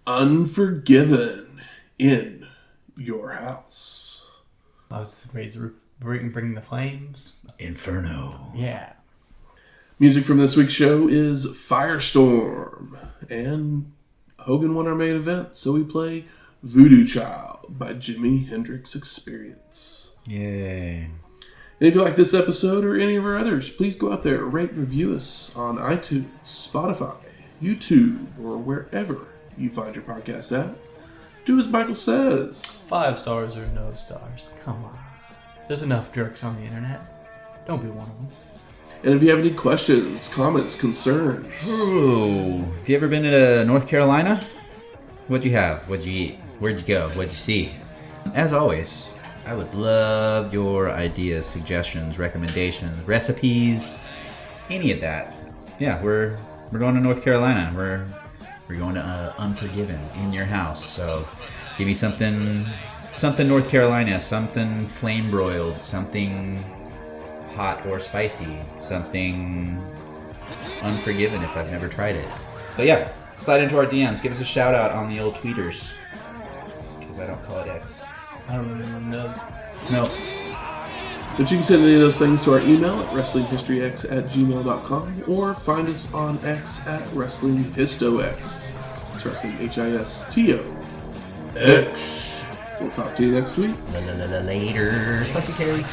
Unforgiven in your house. I was raised to bring the flames. Inferno. Yeah. Music from this week's show is Firestorm. And Hogan won our main event, so we play Voodoo Child by Jimi Hendrix Experience. Yay. And if you like this episode or any of our others, please go out there, rate and review us on iTunes, Spotify, YouTube, or wherever you find your podcast at. Do as Michael says. 5 stars or no stars. Come on. There's enough jerks on the internet. Don't be one of them. And if you have any questions, comments, concerns, Ooh. Have you ever been to North Carolina? What'd you have? What'd you eat? Where'd you go? What'd you see? As always, I would love your ideas, suggestions, recommendations, recipes, any of that. Yeah, we're going to North Carolina. We're going to Unforgiven in your house. So give me something North Carolina, something flame broiled, something hot or spicy, something Unforgiven if I've never tried it. But yeah, slide into our DMs. Give us a shout out on the old tweeters. Because I don't call it X. I don't know what does. No. but you can send any of those things to our email at wrestlinghistoryx@gmail.com or find us on X at WrestlingHistoX. It's Wrestling HISTOX. We'll talk to you next week. Later. Fuck you, Terry.